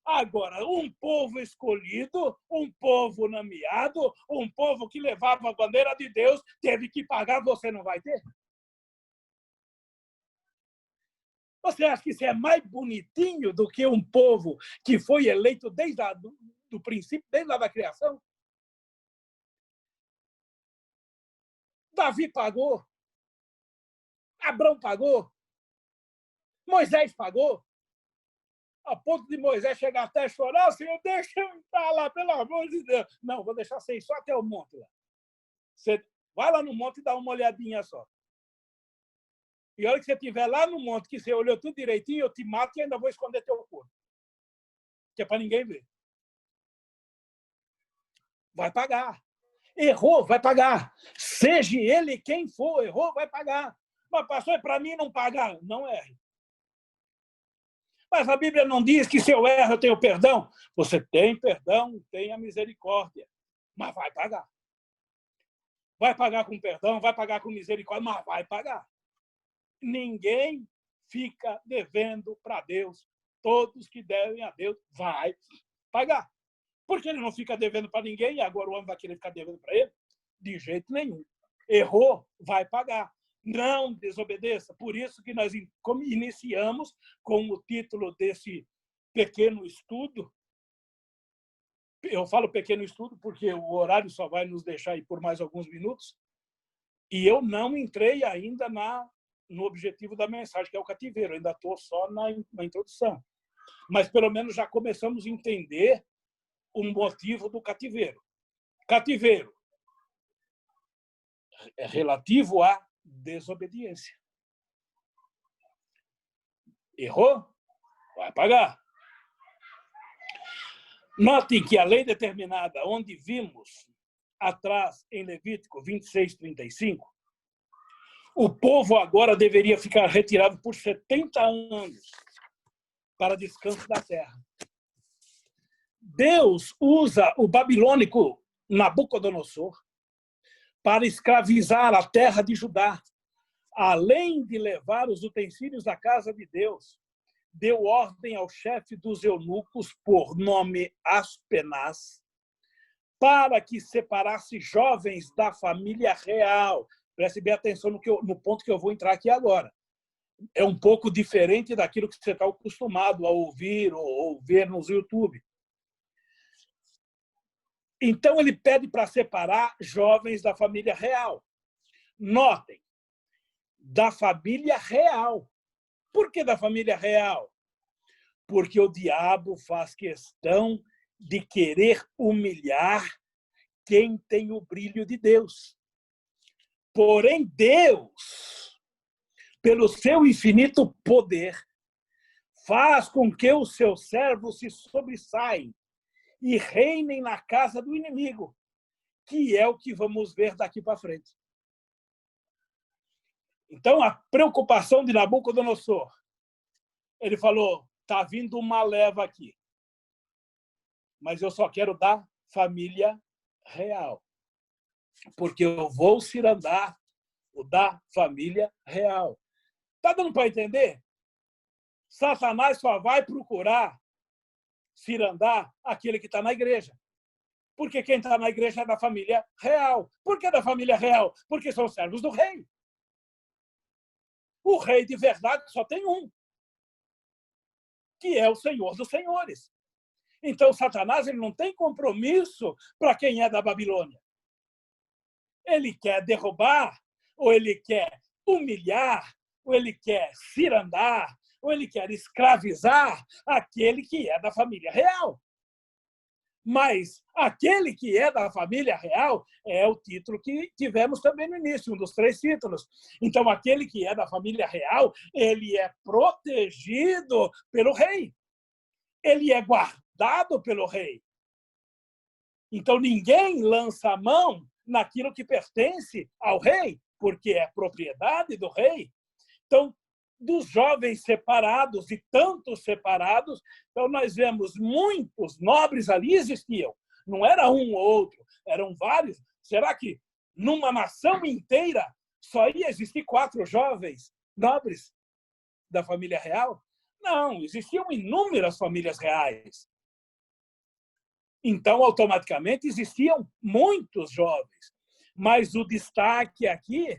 Agora, um povo escolhido, um povo nomeado, um povo que levava a bandeira de Deus, teve que pagar, você não vai ter? Você acha que isso é mais bonitinho do que um povo que foi eleito desde do princípio, desde lá da criação? Davi pagou, Abrão pagou, Moisés pagou, a ponto de Moisés chegar até chorar, Senhor, deixa eu entrar lá, pelo amor de Deus. Não, vou deixar você ir só até o monte lá. Você vai lá no monte e dá uma olhadinha só. E a hora que você estiver lá no monte, que você olhou tudo direitinho, eu te mato e ainda vou esconder teu corpo. Que é para ninguém ver. Vai pagar. Errou, vai pagar. Seja ele quem for, errou, vai pagar. Mas, pastor, é para mim não pagar. Não erre. Mas a Bíblia não diz que se eu erro eu tenho perdão. Você tem perdão, tem a misericórdia. Mas vai pagar. Vai pagar com perdão, vai pagar com misericórdia, mas vai pagar. Ninguém fica devendo para Deus. Todos que devem a Deus vai pagar. Porque ele não fica devendo para ninguém e agora o homem vai querer ficar devendo para ele? De jeito nenhum. Errou, vai pagar. Não desobedeça. Por isso que nós iniciamos com o título desse pequeno estudo. Eu falo pequeno estudo porque o horário só vai nos deixar aí por mais alguns minutos. E eu não entrei ainda no objetivo da mensagem, que é o cativeiro. Eu ainda estou só na introdução. Mas, pelo menos, já começamos a entender o motivo do cativeiro. Cativeiro é relativo à desobediência. Errou? Vai pagar. Notem que a lei determinada, onde vimos atrás em Levítico 26, 35, o povo agora deveria ficar retirado por 70 anos para descanso da terra. Deus usa o babilônico Nabucodonosor para escravizar a terra de Judá. Além de levar os utensílios da casa de Deus, deu ordem ao chefe dos eunucos, por nome Aspenaz, para que separasse jovens da família real. Preste bem atenção no ponto que eu vou entrar aqui agora. É um pouco diferente daquilo que você está acostumado a ouvir ou ver nos YouTube. Então, ele pede para separar jovens da família real. Notem, da família real. Por que da família real? Porque o diabo faz questão de querer humilhar quem tem o brilho de Deus. Porém, Deus, pelo seu infinito poder, faz com que os seus servos se sobressaem e reinem na casa do inimigo, que é o que vamos ver daqui para frente. Então, a preocupação de Nabucodonosor, ele falou, está vindo uma leva aqui, mas eu só quero da família real, porque eu vou cirandar o da família real. Está dando para entender? Satanás só vai procurar cirandar aquele que está na igreja. Porque quem está na igreja é da família real. Por que da família real? Porque são servos do rei. O rei de verdade só tem um, que é o Senhor dos Senhores. Então, Satanás ele não tem compromisso para quem é da Babilônia. Ele quer derrubar, ou ele quer humilhar, ou ele quer cirandar, ou ele quer escravizar aquele que é da família real. Mas aquele que é da família real é o título que tivemos também no início, um dos 3 títulos. Então, aquele que é da família real, ele é protegido pelo rei. Ele é guardado pelo rei. Então, ninguém lança a mão naquilo que pertence ao rei, porque é propriedade do rei. Então, dos jovens separados e tantos separados, então nós vemos muitos nobres ali existiam. Não era um ou outro, eram vários. Será que numa nação inteira só ia existir 4 jovens nobres da família real? Não, existiam inúmeras famílias reais. Então, automaticamente, existiam muitos jovens. Mas o destaque aqui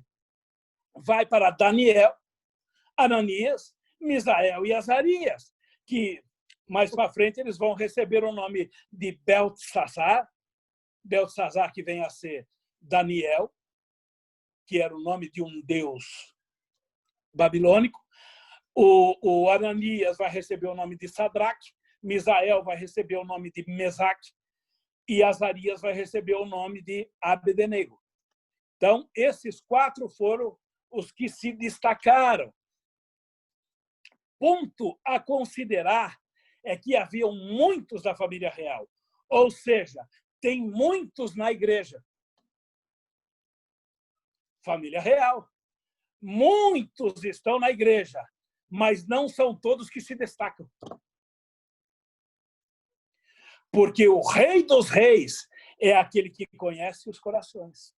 vai para Daniel, Ananias, Misael e Azarias, que mais para frente eles vão receber o nome de Beltesazar, Beltesazar que vem a ser Daniel, que era o nome de um deus babilônico. O Ananias vai receber o nome de Sadraque, Misael vai receber o nome de Mesaque e Azarias vai receber o nome de Abdenego. Então, esses 4 foram os que se destacaram. Ponto a considerar é que haviam muitos da família real. Ou seja, tem muitos na igreja. Família real. Muitos estão na igreja, mas não são todos que se destacam. Porque o Rei dos Reis é aquele que conhece os corações.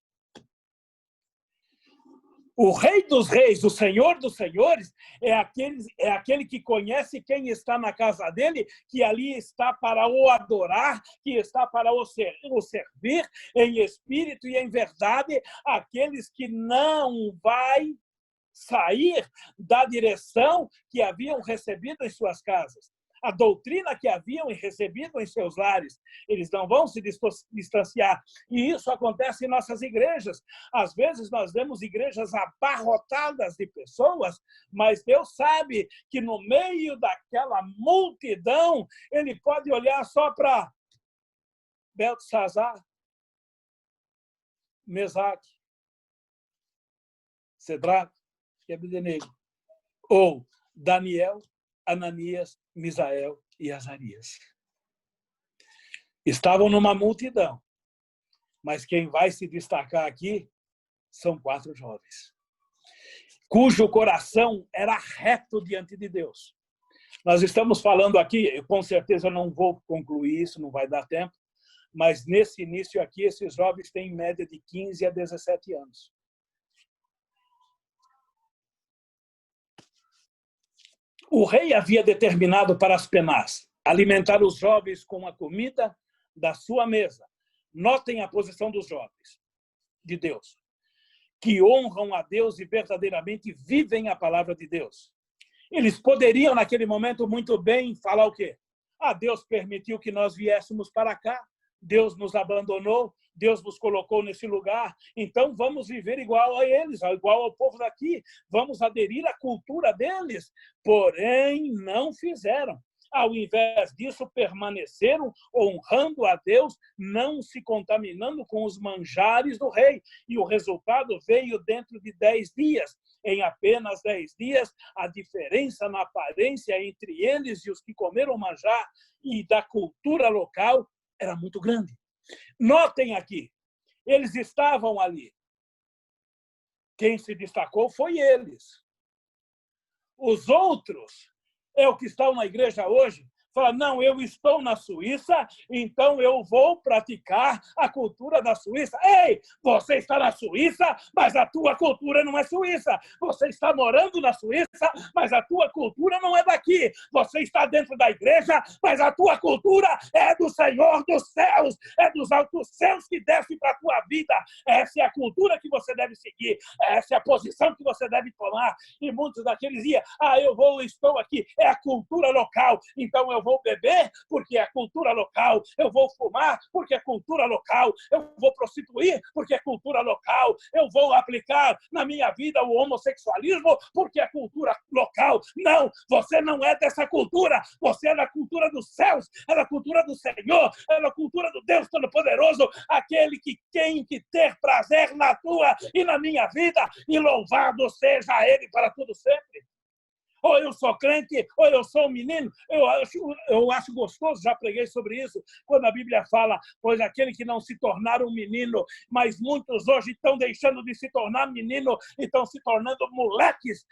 O Rei dos Reis, o Senhor dos Senhores, é aquele que conhece quem está na casa dele, que ali está para o adorar, que está para o servir em espírito e em verdade, aqueles que não vai sair da direção que haviam recebido em suas casas. A doutrina que haviam recebido em seus lares, eles não vão se distanciar. E isso acontece em nossas igrejas. Às vezes nós vemos igrejas abarrotadas de pessoas, mas Deus sabe que no meio daquela multidão, ele pode olhar só para Beltesazar, Mesaque, Sadraque e Abdenego. Ou Daniel, Ananias, Misael e Azarias. Estavam numa multidão, mas quem vai se destacar aqui são 4 jovens, cujo coração era reto diante de Deus. Nós estamos falando aqui, com certeza eu não vou concluir isso, não vai dar tempo, mas nesse início aqui, esses jovens têm em média de 15 a 17 anos. O rei havia determinado para Aspenaz alimentar os jovens com a comida da sua mesa. Notem a posição dos jovens de Deus, que honram a Deus e verdadeiramente vivem a palavra de Deus. Eles poderiam, naquele momento, muito bem falar o quê? Deus permitiu que nós viéssemos para cá, Deus nos abandonou, Deus nos colocou nesse lugar, então vamos viver igual a eles, igual ao povo daqui, vamos aderir à cultura deles. Porém, não fizeram. Ao invés disso, permaneceram honrando a Deus, não se contaminando com os manjares do rei. E o resultado veio dentro de 10 dias. Em apenas 10 dias, a diferença na aparência entre eles e os que comeram manjar e da cultura local era muito grande. Notem aqui, eles estavam ali. Quem se destacou foi eles. Os outros é o que estão na igreja hoje, Fala, não, eu estou na Suíça, então eu vou praticar a cultura da Suíça. Ei, você está na Suíça, mas a tua cultura não é suíça. Você está morando na Suíça, mas a tua cultura não é daqui. Você está dentro da igreja, mas a tua cultura é do Senhor dos céus, é dos altos céus que desce para a tua vida. Essa é a cultura que você deve seguir, essa é a posição que você deve tomar. E muitos daqueles dias, estou aqui, é a cultura local, então eu vou beber porque é cultura local, eu vou fumar porque é cultura local, eu vou prostituir porque é cultura local, eu vou aplicar na minha vida o homossexualismo porque é cultura local. Não, você não é dessa cultura, você é da cultura dos céus, é da cultura do Senhor, é da cultura do Deus Todo-Poderoso, aquele que tem que ter prazer na tua e na minha vida, e louvado seja Ele para todo sempre. Ou eu sou crente, ou eu sou um menino. Eu acho gostoso, já preguei sobre isso, quando a Bíblia fala, pois aquele que não se tornaram um menino, mas muitos hoje estão deixando de se tornar menino e estão se tornando moleques,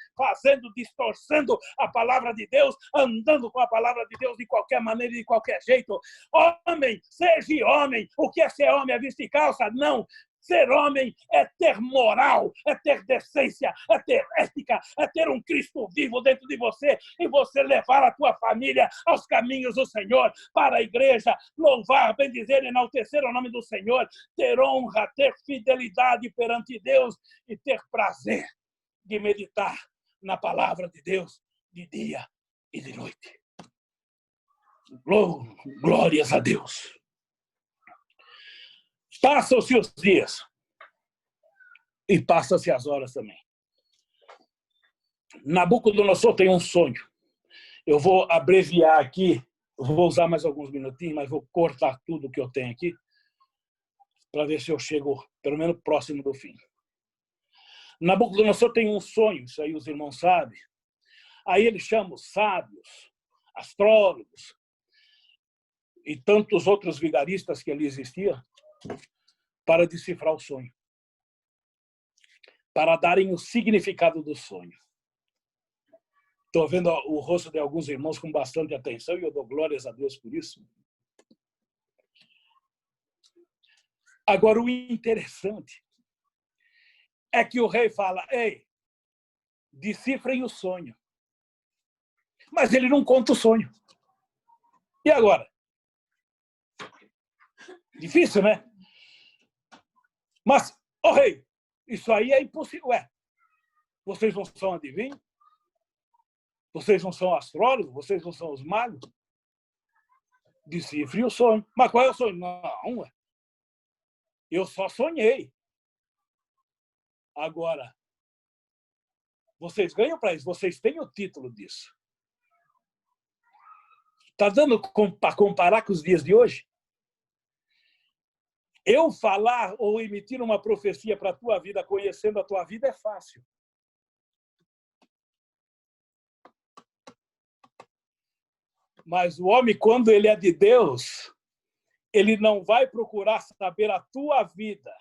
distorcendo a palavra de Deus, andando com a palavra de Deus de qualquer maneira e de qualquer jeito. Homem, seja homem. O que é ser homem? É vestir calça? Não. Ser homem é ter moral, é ter decência, é ter ética, é ter um Cristo vivo dentro de você e você levar a tua família aos caminhos do Senhor, para a igreja, louvar, bendizer, enaltecer o nome do Senhor, ter honra, ter fidelidade perante Deus e ter prazer de meditar na palavra de Deus de dia e de noite. Glórias a Deus. Passam-se os dias e passam-se as horas também. Nabucodonosor tem um sonho. Eu vou abreviar aqui, vou usar mais alguns minutinhos, mas vou cortar tudo que eu tenho aqui para ver se eu chego, pelo menos, próximo do fim. Nabucodonosor tem um sonho, isso aí os irmãos sabem. Aí ele chama os sábios, astrólogos e tantos outros vigaristas que ali existiam para decifrar o sonho, para darem o significado do sonho. Estou vendo o rosto de alguns irmãos com bastante atenção e eu dou glórias a Deus por isso. Agora, o interessante é que o rei fala, ei, decifrem o sonho. Mas ele não conta o sonho. E agora? Difícil, né? Mas, rei, isso aí é impossível. Ué, vocês não são adivinhos? Vocês não são astrólogos? Vocês não são os magos? Decifre o sonho. Mas qual é o sonho? Não, ué. Eu só sonhei. Agora, vocês ganham para isso, vocês têm o título disso. Está dando para comparar com os dias de hoje? Eu falar ou emitir uma profecia para a tua vida, conhecendo a tua vida, é fácil. Mas o homem, quando ele é de Deus, ele não vai procurar saber a tua vida.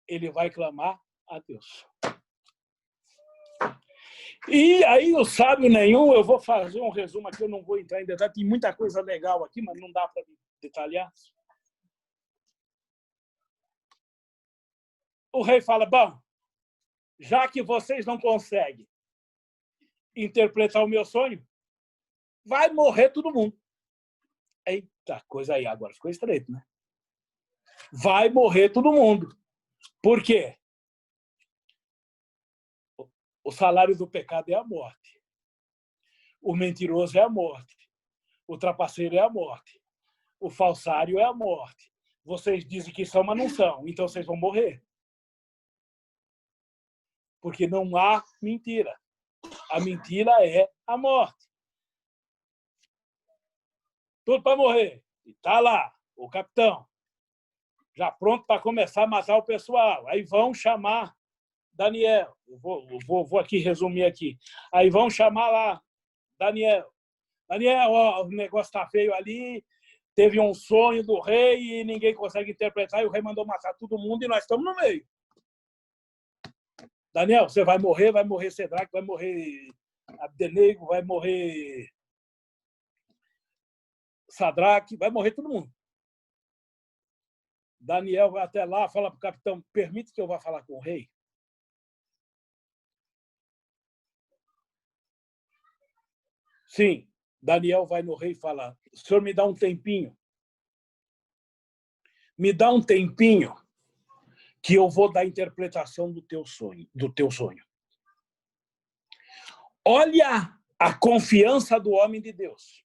Ele vai clamar a Deus. E aí, o sábio nenhum, eu vou fazer um resumo aqui, eu não vou entrar em detalhe, tem muita coisa legal aqui, mas não dá para detalhar. O rei fala, bom, já que vocês não conseguem interpretar o meu sonho, vai morrer todo mundo. Eita, coisa aí, agora ficou estreito, né? Vai morrer todo mundo. Por quê? O salário do pecado é a morte. O mentiroso é a morte. O trapaceiro é a morte. O falsário é a morte. Vocês dizem que são, mas não são. Então vocês vão morrer. Porque não há mentira. A mentira é a morte. Tudo para morrer. E está lá, o capitão, já pronto para começar a matar o pessoal. Aí vão chamar Daniel. Eu vou aqui resumir aqui. Aí vão chamar lá Daniel. Daniel, ó, o negócio está feio ali. Teve um sonho do rei e ninguém consegue interpretar. E o rei mandou matar todo mundo e nós estamos no meio. Daniel, você vai morrer Cedraque, vai morrer Abdenego, vai morrer Sadraque, vai morrer todo mundo. Daniel vai até lá, fala para o capitão, permite que eu vá falar com o rei? Sim. Daniel vai no rei e fala, o senhor me dá um tempinho. Me dá um tempinho que eu vou dar a interpretação do teu sonho. Olha a confiança do homem de Deus.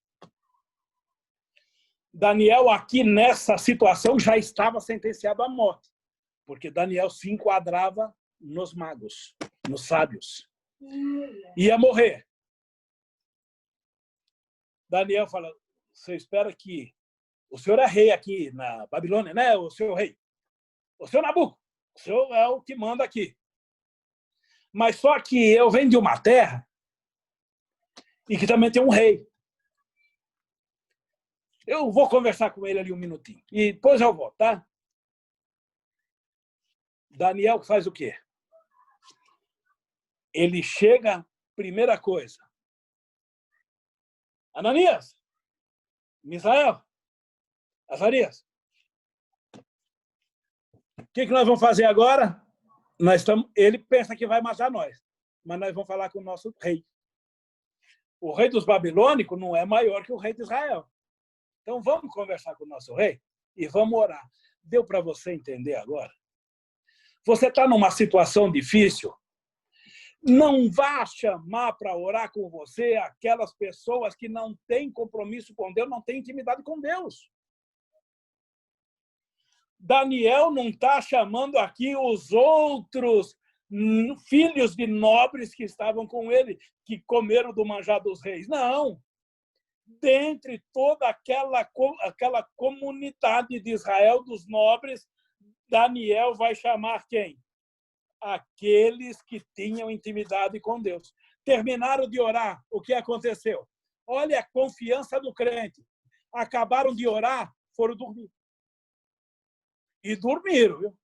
Daniel, aqui nessa situação, já estava sentenciado à morte, porque Daniel se enquadrava nos magos, nos sábios. Ia morrer. Daniel fala, você espera que... O senhor é rei aqui na Babilônia, né? O senhor rei. O senhor Nabuco. O senhor é o que manda aqui. Mas só que eu venho de uma terra e que também tem um rei. Eu vou conversar com ele ali um minutinho. E depois eu volto, tá? Daniel faz o quê? Ele chega, primeira coisa. Ananias, Misael, Azarias, o que nós vamos fazer agora? Ele pensa que vai matar nós, mas nós vamos falar com o nosso rei. O rei dos babilônicos não é maior que o rei de Israel. Então vamos conversar com o nosso rei e vamos orar. Deu para você entender agora? Você está numa situação difícil, não vá chamar para orar com você aquelas pessoas que não têm compromisso com Deus, não têm intimidade com Deus. Daniel não está chamando aqui os outros filhos de nobres que estavam com ele, que comeram do manjar dos reis. Não. Dentre toda aquela comunidade de Israel, dos nobres, Daniel vai chamar quem? Aqueles que tinham intimidade com Deus. Terminaram de orar, o que aconteceu? Olha a confiança do crente. Acabaram de orar, foram dormir. E dormiram, viu?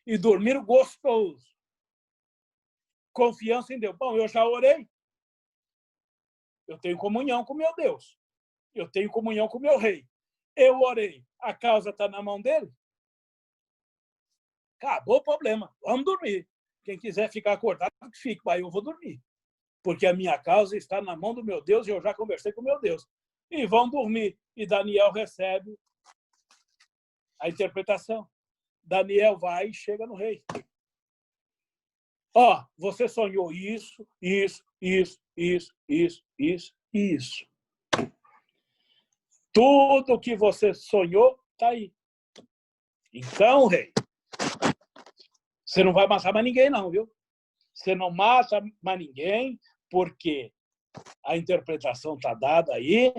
E dormiram gostoso. Confiança em Deus. Bom, eu já orei. Eu tenho comunhão com meu Deus. Eu tenho comunhão com meu rei. Eu orei. A causa está na mão dele? Acabou o problema. Vamos dormir. Quem quiser ficar acordado, que fique. Mas eu vou dormir. Porque a minha causa está na mão do meu Deus e eu já conversei com meu Deus. E vão dormir. E Daniel recebe a interpretação. Daniel vai e chega no rei. Ó, você sonhou isso, isso, isso, isso, isso, isso, isso. Tudo que você sonhou está aí. Então, rei, você não vai matar mais ninguém, não, viu? Você não mata mais ninguém, porque a interpretação está dada aí.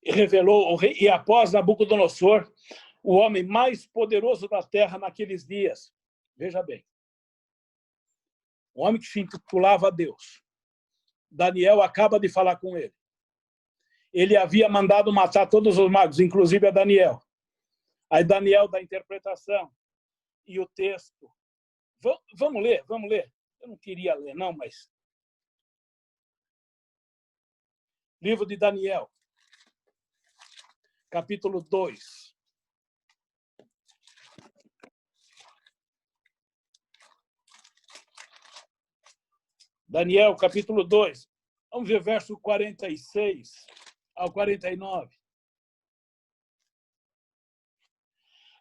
E revelou o rei, e após Nabucodonosor, o homem mais poderoso da terra naqueles dias. Veja bem. O homem que se intitulava Deus. Daniel acaba de falar com ele. Ele havia mandado matar todos os magos, inclusive a Daniel. Aí Daniel dá a interpretação e o texto. Vamos ler, vamos ler. Eu não queria ler, não, mas... Livro de Daniel, capítulo 2. Daniel, capítulo 2. Vamos ver verso 46 ao 49.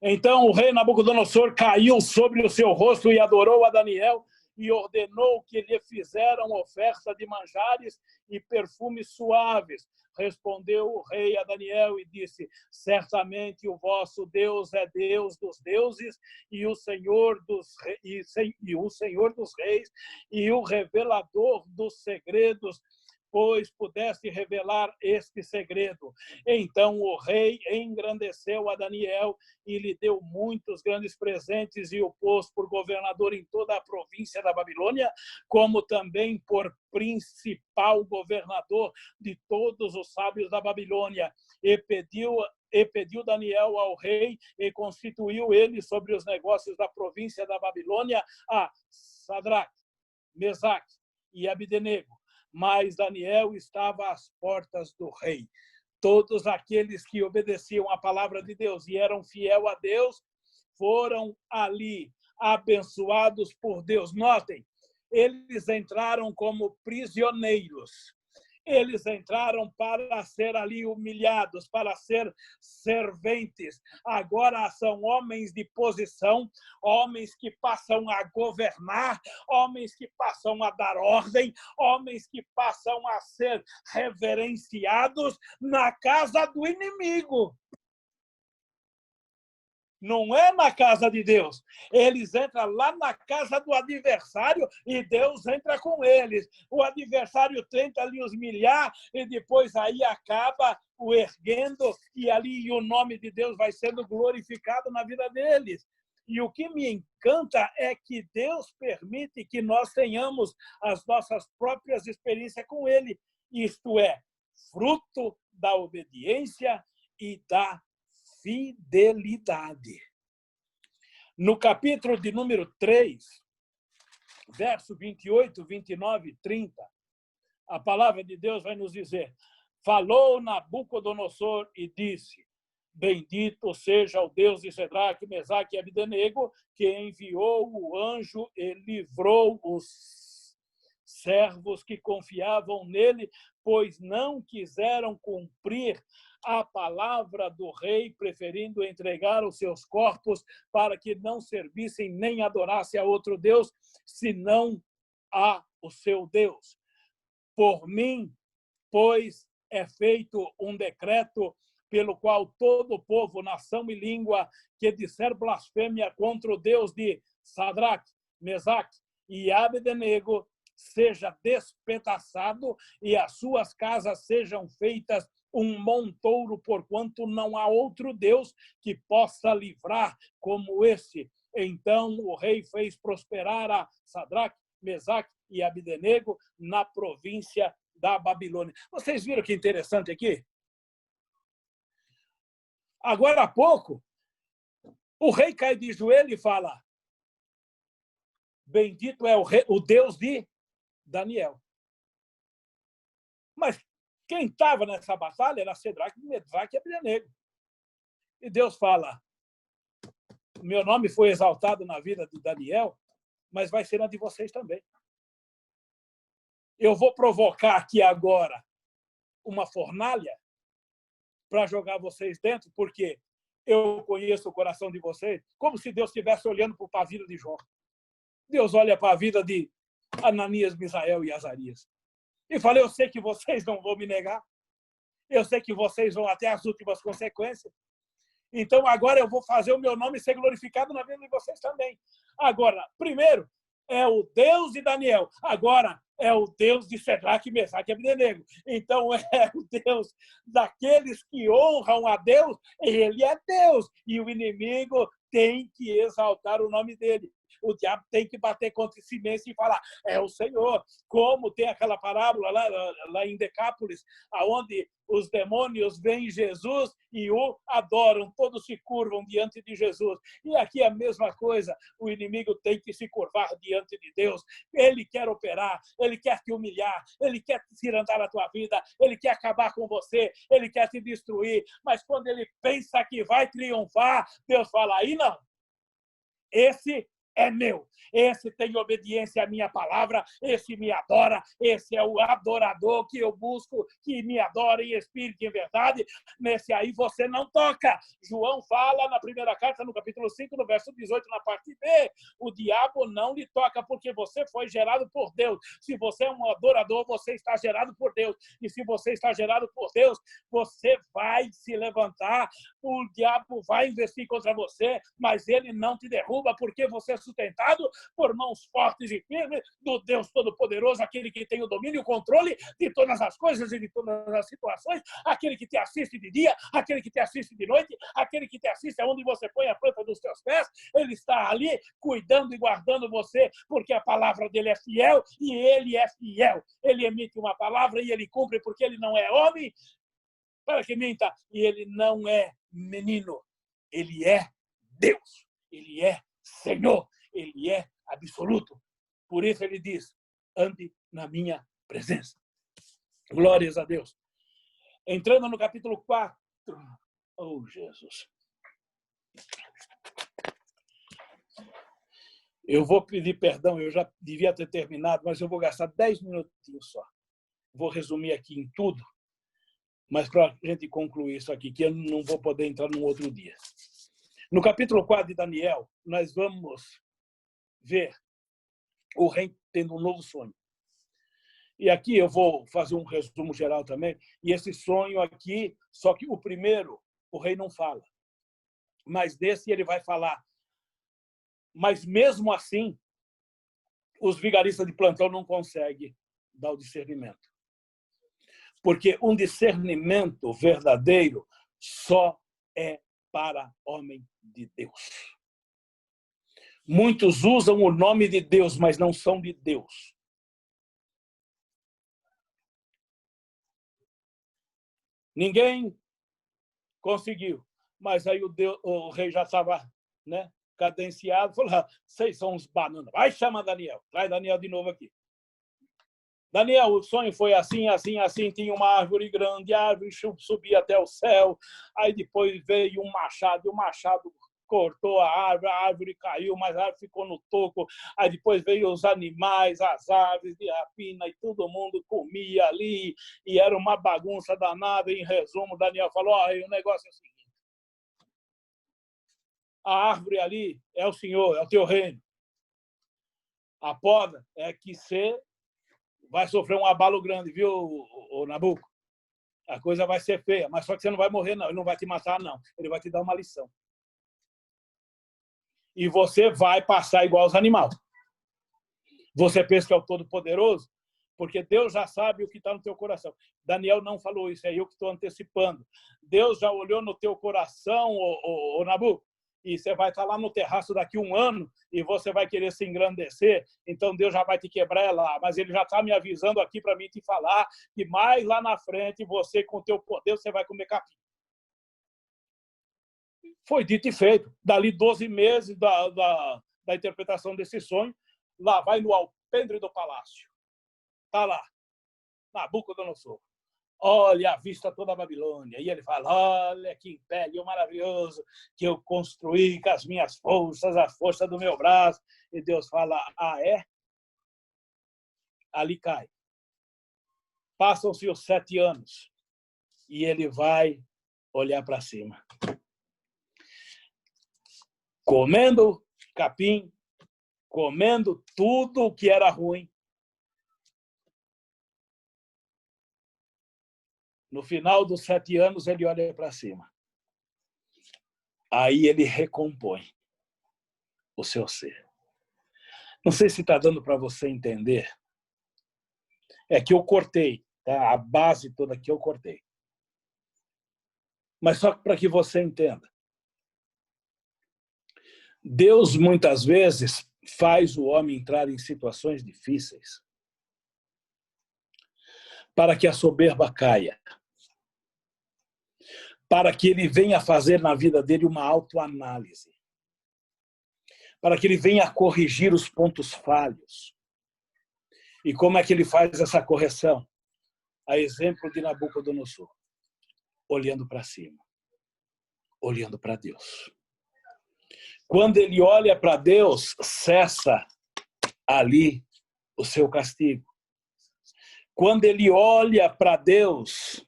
Então o rei Nabucodonosor caiu sobre o seu rosto e adorou a Daniel e ordenou que lhe fizeram oferta de manjares e perfumes suaves. Respondeu o rei a Daniel e disse: certamente o vosso Deus é Deus dos deuses e o Senhor dos reis e o revelador dos segredos. pois pudesse revelar este segredo. Então o rei engrandeceu a Daniel e lhe deu muitos grandes presentes e o pôs por governador em toda a província da Babilônia, como também por principal governador de todos os sábios da Babilônia. E pediu Daniel ao rei e constituiu ele sobre os negócios da província da Babilônia a Sadraque, Mesaque e Abdenego. Mas Daniel estava às portas do rei. Todos aqueles que obedeciam à palavra de Deus e eram fiel a Deus foram ali abençoados por Deus. Notem, eles entraram como prisioneiros. Eles entraram para ser ali humilhados, para ser serventes. Agora são homens de posição, homens que passam a governar, homens que passam a dar ordem, homens que passam a ser reverenciados na casa do inimigo. Não é na casa de Deus. Eles entram lá na casa do adversário e Deus entra com eles. O adversário tenta ali os humilhar e depois aí acaba o erguendo e ali o nome de Deus vai sendo glorificado na vida deles. E o que me encanta é que Deus permite que nós tenhamos as nossas próprias experiências com Ele. Isto é, fruto da obediência e da fidelidade. No capítulo de número 3, verso 28, 29 e 30, a palavra de Deus vai nos dizer: falou Nabucodonosor e disse: bendito seja o Deus de Sadraque, Mesaque e Abdenego, que enviou o anjo e livrou os servos que confiavam nele, pois não quiseram cumprir a palavra do rei, preferindo entregar os seus corpos para que não servissem nem adorassem a outro Deus, senão a o seu Deus. Por mim, pois, é feito um decreto pelo qual todo o povo, nação e língua que disser blasfêmia contra o Deus de Sadraque, Mesaque e Abdenego seja despedaçado e as suas casas sejam feitas um montouro, porquanto não há outro Deus que possa livrar como esse. Então o rei fez prosperar a Sadraque, Mesaque e Abdenego na província da Babilônia. Vocês viram que interessante aqui? Agora há pouco, o rei cai de joelho e fala: bendito é o Deus de Daniel. Mas quem estava nessa batalha era Sadraque, Mesaque e Abdenego. E Deus fala: o meu nome foi exaltado na vida de Daniel, mas vai ser na de vocês também. Eu vou provocar aqui agora uma fornalha para jogar vocês dentro, porque eu conheço o coração de vocês, como se Deus estivesse olhando para a vida de Jó. Deus olha para a vida de Ananias, Misael e Azarias. E falei: eu sei que vocês não vão me negar. Eu sei que vocês vão até as últimas consequências. Então, agora eu vou fazer o meu nome ser glorificado na vida de vocês também. Agora, primeiro, é o Deus de Daniel. Agora, é o Deus de Sadraque, Mesaque e Abdenego. Então, é o Deus daqueles que honram a Deus. Ele é Deus. E o inimigo tem que exaltar o nome dele. O diabo tem que bater contra si mesmo e falar: é o Senhor. Como tem aquela parábola lá em Decápolis, onde os demônios veem Jesus e o adoram, todos se curvam diante de Jesus. E aqui é a mesma coisa, o inimigo tem que se curvar diante de Deus. Ele quer operar, ele quer te humilhar, ele quer tirandar a tua vida, ele quer acabar com você, ele quer te destruir. Mas quando ele pensa que vai triunfar, Deus fala: aí não. Esse é meu. Esse tem obediência à minha palavra, esse me adora, esse é o adorador que eu busco, que me adora em espírito e em verdade. Nesse aí você não toca. João fala na primeira carta, no capítulo 5, no verso 18, na parte B, o diabo não lhe toca, porque você foi gerado por Deus. Se você é um adorador, você está gerado por Deus. E se você está gerado por Deus, você vai se levantar, o diabo vai investir contra você, mas ele não te derruba, porque você sustentado por mãos fortes e firmes do Deus Todo-Poderoso, aquele que tem o domínio e o controle de todas as coisas e de todas as situações, aquele que te assiste de dia, aquele que te assiste de noite, aquele que te assiste aonde você põe a planta dos teus pés. Ele está ali cuidando e guardando você, porque a palavra dele é fiel e ele é fiel. Ele emite uma palavra e ele cumpre, porque ele não é homem para que minta, e ele não é menino. Ele é Deus, ele é Senhor, ele é absoluto. Por isso ele diz: ande na minha presença. Glórias a Deus. Entrando no capítulo 4. Oh, Jesus. Eu vou pedir perdão, eu já devia ter terminado, mas eu vou gastar 10 minutinhos só. Vou resumir aqui em tudo, mas para a gente concluir isso aqui, que eu não vou poder entrar num outro dia. No capítulo 4 de Daniel, nós vamos ver o rei tendo um novo sonho. E aqui eu vou fazer um resumo geral também. E esse sonho aqui, só que o primeiro, o rei não fala. Mas desse ele vai falar. Mas mesmo assim, os vigaristas de plantão não conseguem dar o discernimento. Porque um discernimento verdadeiro só é para homem de Deus. Muitos usam o nome de Deus, mas não são de Deus. Ninguém conseguiu. Mas aí o rei já estava, né, cadenciado, falou: vocês são uns bananas. Vai chamar Daniel. Traz Daniel de novo aqui. Daniel, o sonho foi assim, assim, assim. Tinha uma árvore grande, a árvore subia até o céu. Aí depois veio um machado, e o machado cortou a árvore caiu, mas a árvore ficou no toco. Aí depois veio os animais, as aves de rapina, e todo mundo comia ali, e era uma bagunça danada. Em resumo, Daniel falou: o negócio é o seguinte, a árvore ali é o Senhor, é o teu reino. A poda é que você vai sofrer um abalo grande, viu, o Nabuco? A coisa vai ser feia, mas só que você não vai morrer, não. Ele não vai te matar, não. Ele vai te dar uma lição. E você vai passar igual aos animais. Você pensa que é o Todo-Poderoso? Porque Deus já sabe o que está no teu coração. Daniel não falou isso, é eu que estou antecipando. Deus já olhou no teu coração, o Nabuco, e você vai estar lá no terraço daqui a 1 ano e você vai querer se engrandecer, então Deus já vai te quebrar lá. Mas ele já está me avisando aqui para mim te falar que mais lá na frente, você, com o teu poder, você vai comer capim. Foi dito e feito. Dali 12 meses da interpretação desse sonho, lá vai no alpendre do palácio. Está lá, Nabucodonosor. Olha a vista toda a Babilônia. E ele fala: olha que império maravilhoso que eu construí com as minhas forças, a força do meu braço. E Deus fala: é? Ali cai. Passam-se os 7 anos. E ele vai olhar para cima. Comendo capim, comendo tudo o que era ruim. No final dos 7 anos, ele olha para cima. Aí ele recompõe o seu ser. Não sei se está dando para você entender. É que eu cortei, tá? A base toda aqui eu cortei. Mas só para que você entenda. Deus, muitas vezes, faz o homem entrar em situações difíceis para que a soberba caia. Para que ele venha fazer na vida dele uma autoanálise. Para que ele venha corrigir os pontos falhos. E como é que ele faz essa correção? A exemplo de Nabucodonosor. Olhando para cima. Olhando para Deus. Quando ele olha para Deus, cessa ali o seu castigo. Quando ele olha para Deus,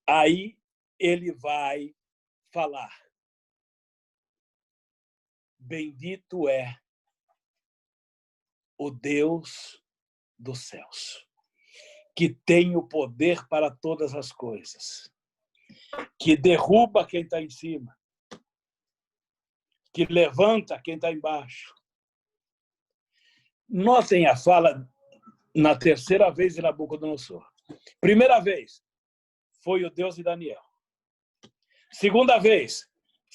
aí ele vai falar: bendito é o Deus dos céus, que tem o poder para todas as coisas, que derruba quem está em cima, que levanta quem está embaixo, Notem a fala na terceira vez de Nabucodonosor. Primeira vez, foi o Deus de Daniel. Segunda vez,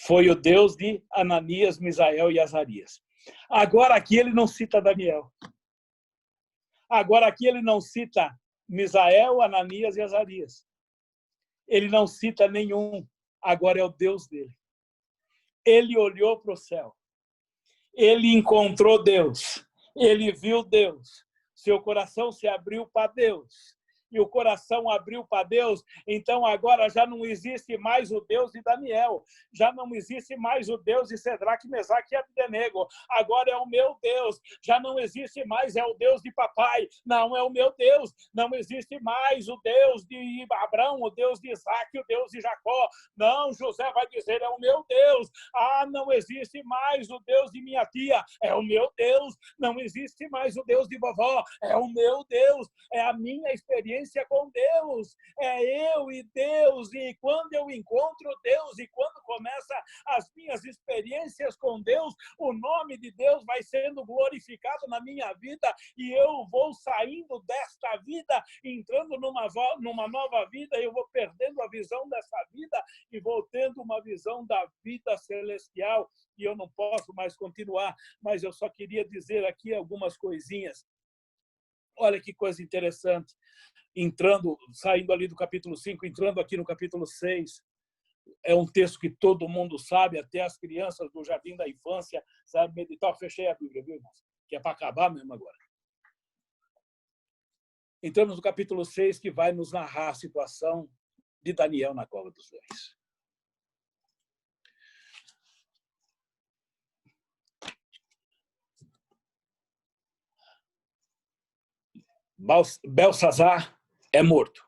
foi o Deus de Ananias, Misael e Azarias. Agora aqui ele não cita Daniel. Agora aqui ele não cita Misael, Ananias e Azarias. Ele não cita nenhum. Agora é o Deus dele. Ele olhou para o céu. Ele encontrou Deus. Ele viu Deus. Seu coração se abriu para Deus. E o coração abriu para Deus, então agora já não existe mais o Deus de Daniel, já não existe mais o Deus de Cedraque, Mesaque e Abdenego, agora é o meu Deus, já não existe mais, é o Deus de papai, não é o meu Deus, não existe mais o Deus de Abraão, o Deus de Isaac, o Deus de Jacó, não, José vai dizer, é o meu Deus, não existe mais o Deus de minha tia, é o meu Deus, não existe mais o Deus de vovó, é o meu Deus, é a minha experiência com Deus, é eu e Deus, e quando eu encontro Deus e quando começa as minhas experiências com Deus, o nome de Deus vai sendo glorificado na minha vida e eu vou saindo desta vida, entrando numa nova vida, eu vou perdendo a visão dessa vida e vou tendo uma visão da vida celestial e eu não posso mais continuar, mas eu só queria dizer aqui algumas coisinhas. Olha que coisa interessante. Saindo ali do capítulo 5, entrando aqui no capítulo 6, é um texto que todo mundo sabe, até as crianças do jardim da infância sabem meditar. Eu fechei a Bíblia, viu, irmãos? Que é para acabar mesmo agora. Entramos no capítulo 6, que vai nos narrar a situação de Daniel na cova dos leões. Belsazar é morto,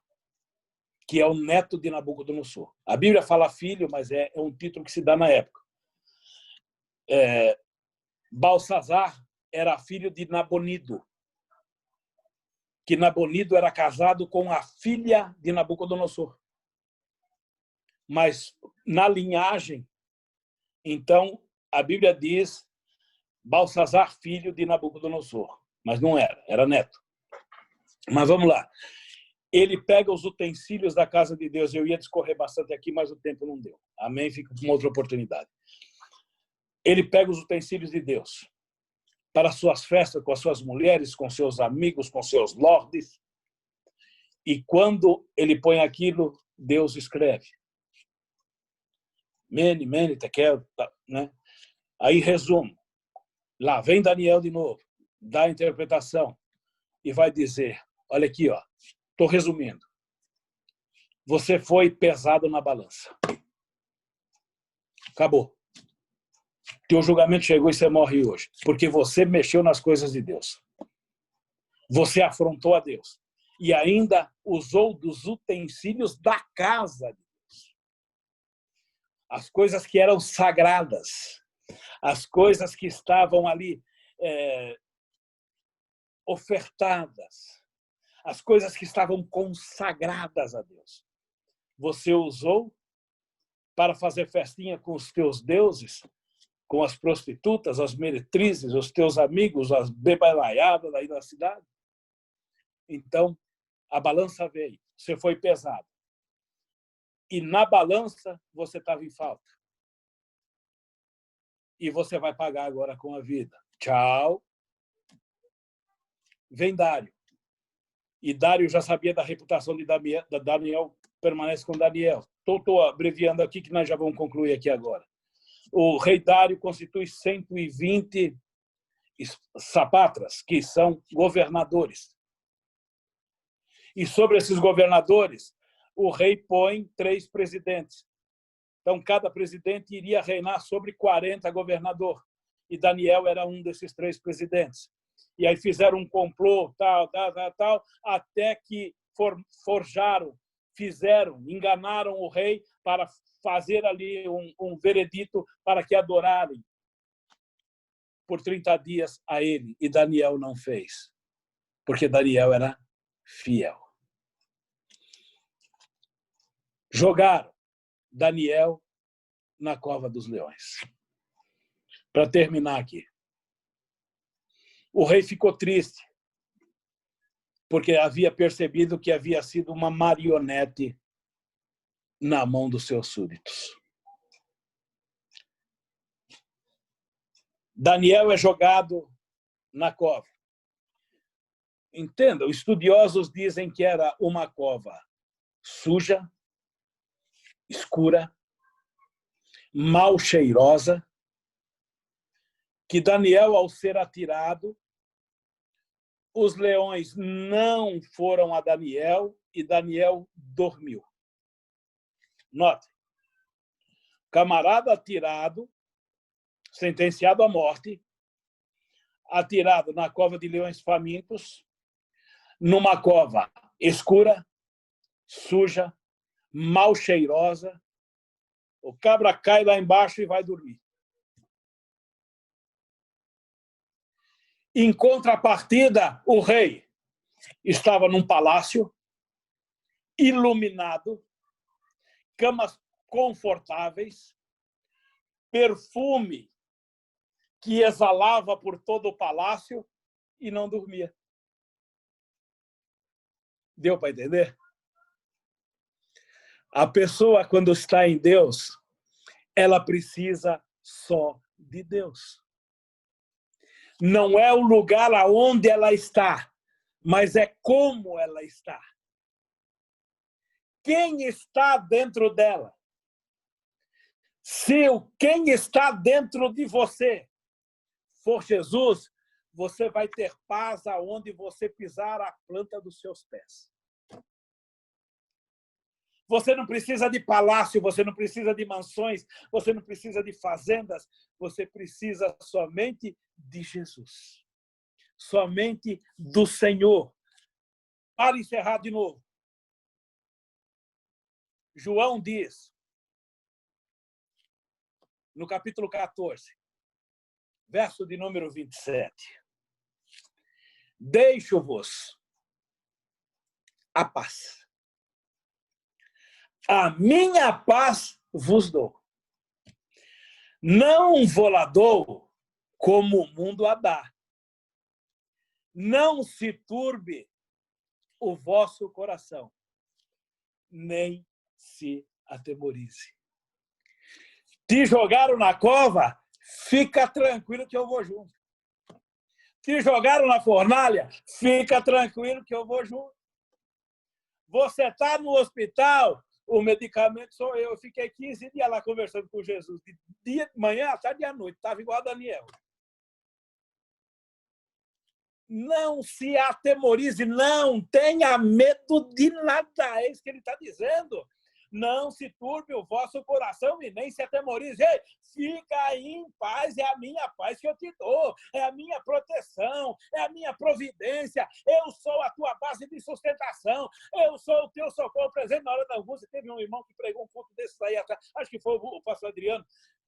que é o neto de Nabucodonosor. A Bíblia fala filho, mas é um título que se dá na época. Belsazar era filho de Nabonido, que Nabonido era casado com a filha de Nabucodonosor. Mas na linhagem, então, a Bíblia diz Belsazar, filho de Nabucodonosor. Mas não era, era neto. Mas vamos lá. Ele pega os utensílios da casa de Deus. Eu ia discorrer bastante aqui, mas o tempo não deu. Amém? Fica com uma outra oportunidade. Ele pega os utensílios de Deus para suas festas, com as suas mulheres, com seus amigos, com seus lordes. E quando ele põe aquilo, Deus escreve. Mene, mene, tekel, né? Aí resumo. Lá vem Daniel de novo, dá a interpretação e vai dizer, olha aqui, ó. Estou resumindo. Você foi pesado na balança. Acabou. Teu julgamento chegou e você morre hoje. Porque você mexeu nas coisas de Deus. Você afrontou a Deus. E ainda usou dos utensílios da casa de Deus. As coisas que eram sagradas. As coisas que estavam ali ofertadas. As coisas que estavam consagradas a Deus. Você usou para fazer festinha com os teus deuses, com as prostitutas, as meretrizes, os teus amigos, as bebalaiadas aí na cidade? Então, a balança veio. Você foi pesado. E na balança, você estava em falta. E você vai pagar agora com a vida. Tchau. Vem Dário. E Dário já sabia da reputação de Daniel, permanece com Daniel. Estou abreviando aqui, que nós já vamos concluir aqui agora. O rei Dário constitui 120 sapatras, que são governadores. E sobre esses governadores, o rei põe 3 presidentes. Então, cada presidente iria reinar sobre 40 governadores. E Daniel era um desses 3 presidentes. E aí fizeram um complô, tal, até que enganaram o rei para fazer ali um veredito para que adorarem por 30 dias a ele. E Daniel não fez, porque Daniel era fiel. Jogaram Daniel na cova dos leões. Para terminar aqui. O rei ficou triste, porque havia percebido que havia sido uma marionete na mão dos seus súditos. Daniel é jogado na cova. Entenda, os estudiosos dizem que era uma cova suja, escura, mal cheirosa, que Daniel, ao ser atirado, os leões não foram a Daniel e Daniel dormiu. Note, camarada atirado, sentenciado à morte, atirado na cova de leões famintos, numa cova escura, suja, mal cheirosa, o cabra cai lá embaixo e vai dormir. Em contrapartida, o rei estava num palácio iluminado, camas confortáveis, perfume que exalava por todo o palácio e não dormia. Deu para entender? A pessoa, quando está em Deus, ela precisa só de Deus. Não é o lugar aonde ela está, mas é como ela está. Quem está dentro dela? Se quem está dentro de você for Jesus, você vai ter paz aonde você pisar a planta dos seus pés. Você não precisa de palácio, você não precisa de mansões, você não precisa de fazendas, você precisa somente de Jesus. Somente do Senhor. Para encerrar de novo. João diz, no capítulo 14, verso de número 27, deixo-vos a paz. A minha paz vos dou. Não vou-la dou como o mundo a dá. Não se turbe o vosso coração, nem se atemorize. Te jogaram na cova, fica tranquilo que eu vou junto. Te jogaram na fornalha, fica tranquilo que eu vou junto. Você está no hospital, o medicamento sou eu. Eu fiquei 15 dias lá conversando com Jesus, de dia, manhã, à tarde e à noite. Estava igual a Daniel. Não se atemorize, não tenha medo de nada. É isso que ele está dizendo. Não se turbe o vosso coração e nem se atemorize. Ei, fica em paz, é a minha paz que eu te dou, é a minha proteção, é a minha providência. Eu sou a tua base de sustentação, eu sou o teu socorro presente na hora da angústia. Teve um irmão que pregou um culto desse aí atrás, acho que foi o pastor Adriano.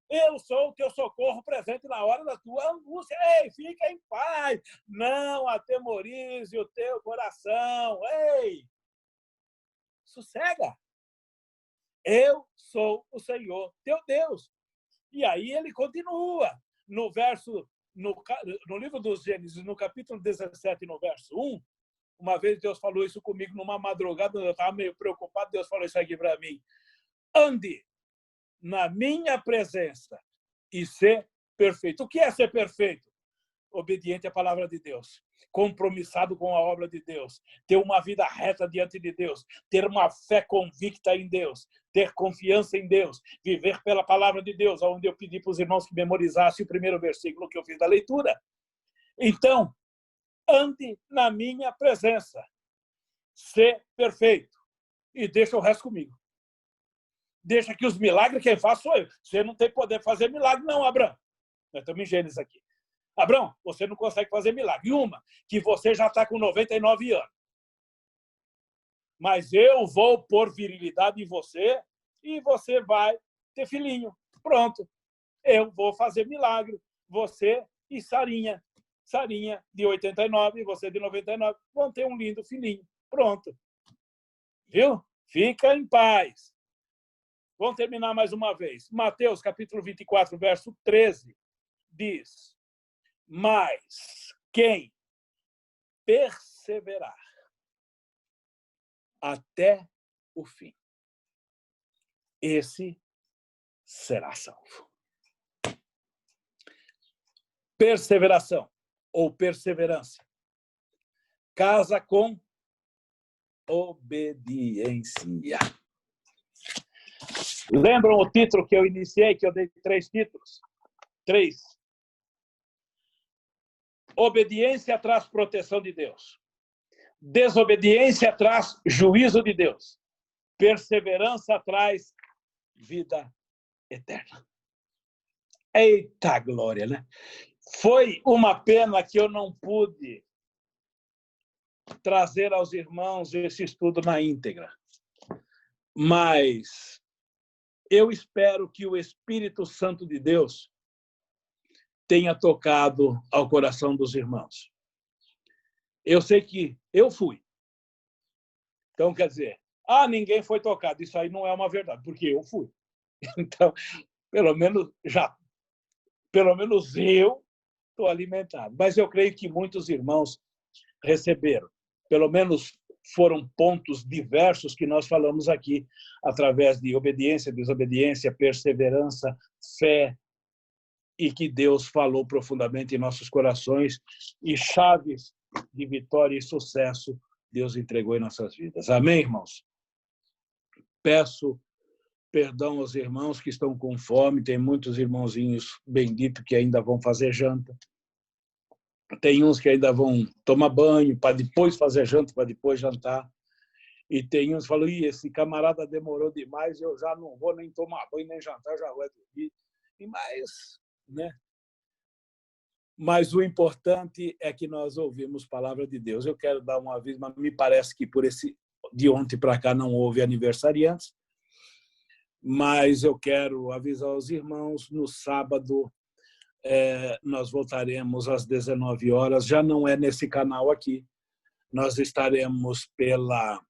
Eu sou o teu socorro presente na hora da tua angústia. Ei, fica em paz, não atemorize o teu coração. Ei, sossega. Eu sou o Senhor, teu Deus. E aí ele continua no verso, no livro dos Gênesis, no capítulo 17, no verso 1. Uma vez Deus falou isso comigo numa madrugada, eu estava meio preocupado, Deus falou isso aqui para mim. Ande na minha presença e ser perfeito. O que é ser perfeito? Obediente à palavra de Deus, compromissado com a obra de Deus, ter uma vida reta diante de Deus, ter uma fé convicta em Deus, ter confiança em Deus, viver pela palavra de Deus, onde eu pedi para os irmãos que memorizassem o primeiro versículo que eu fiz da leitura. Então, ande na minha presença, ser perfeito e deixa o resto comigo. Deixa que os milagres quem faz sou eu. Você não tem poder fazer milagre, não, Abraão. Nós estamos em Gênesis aqui. Abraão, você não consegue fazer milagre. Uma, que você já está com 99 anos. Mas eu vou pôr virilidade em você e você vai ter filhinho. Pronto. Eu vou fazer milagre. Você e Sarinha. Sarinha de 89 e você de 99 vão ter um lindo filhinho. Pronto. Viu? Fica em paz. Vamos terminar mais uma vez. Mateus, capítulo 24, verso 13, diz: mas Quem perseverar até o fim, esse será salvo. Perseveração ou perseverança casa com obediência. Lembram o título que eu iniciei, que eu dei 3 títulos? 3. Obediência traz proteção de Deus. Desobediência traz juízo de Deus. Perseverança traz vida eterna. Eita glória, né? Foi uma pena que eu não pude trazer aos irmãos esse estudo na íntegra. Mas eu espero que o Espírito Santo de Deus tenha tocado ao coração dos irmãos. Eu sei que eu fui. Então, quer dizer, ninguém foi tocado. Isso aí não é uma verdade, porque eu fui. Então, pelo menos eu estou alimentado. Mas eu creio que muitos irmãos receberam. Pelo menos foram pontos diversos que nós falamos aqui, através de obediência, desobediência, perseverança, fé, e que Deus falou profundamente em nossos corações, e chaves de vitória e sucesso Deus entregou em nossas vidas. Amém, irmãos? Peço perdão aos irmãos que estão com fome, tem muitos irmãozinhos benditos que ainda vão fazer janta, tem uns que ainda vão tomar banho para depois fazer janta, para depois jantar, e tem uns que falam, esse camarada demorou demais, eu já não vou nem tomar banho, nem jantar, já vou dormir. Mas o importante é que nós ouvimos palavra de Deus. Eu quero dar um aviso, mas me parece que de ontem para cá não houve aniversariantes, mas eu quero avisar os irmãos, no sábado nós voltaremos às 19 horas, já não é nesse canal aqui, nós estaremos pela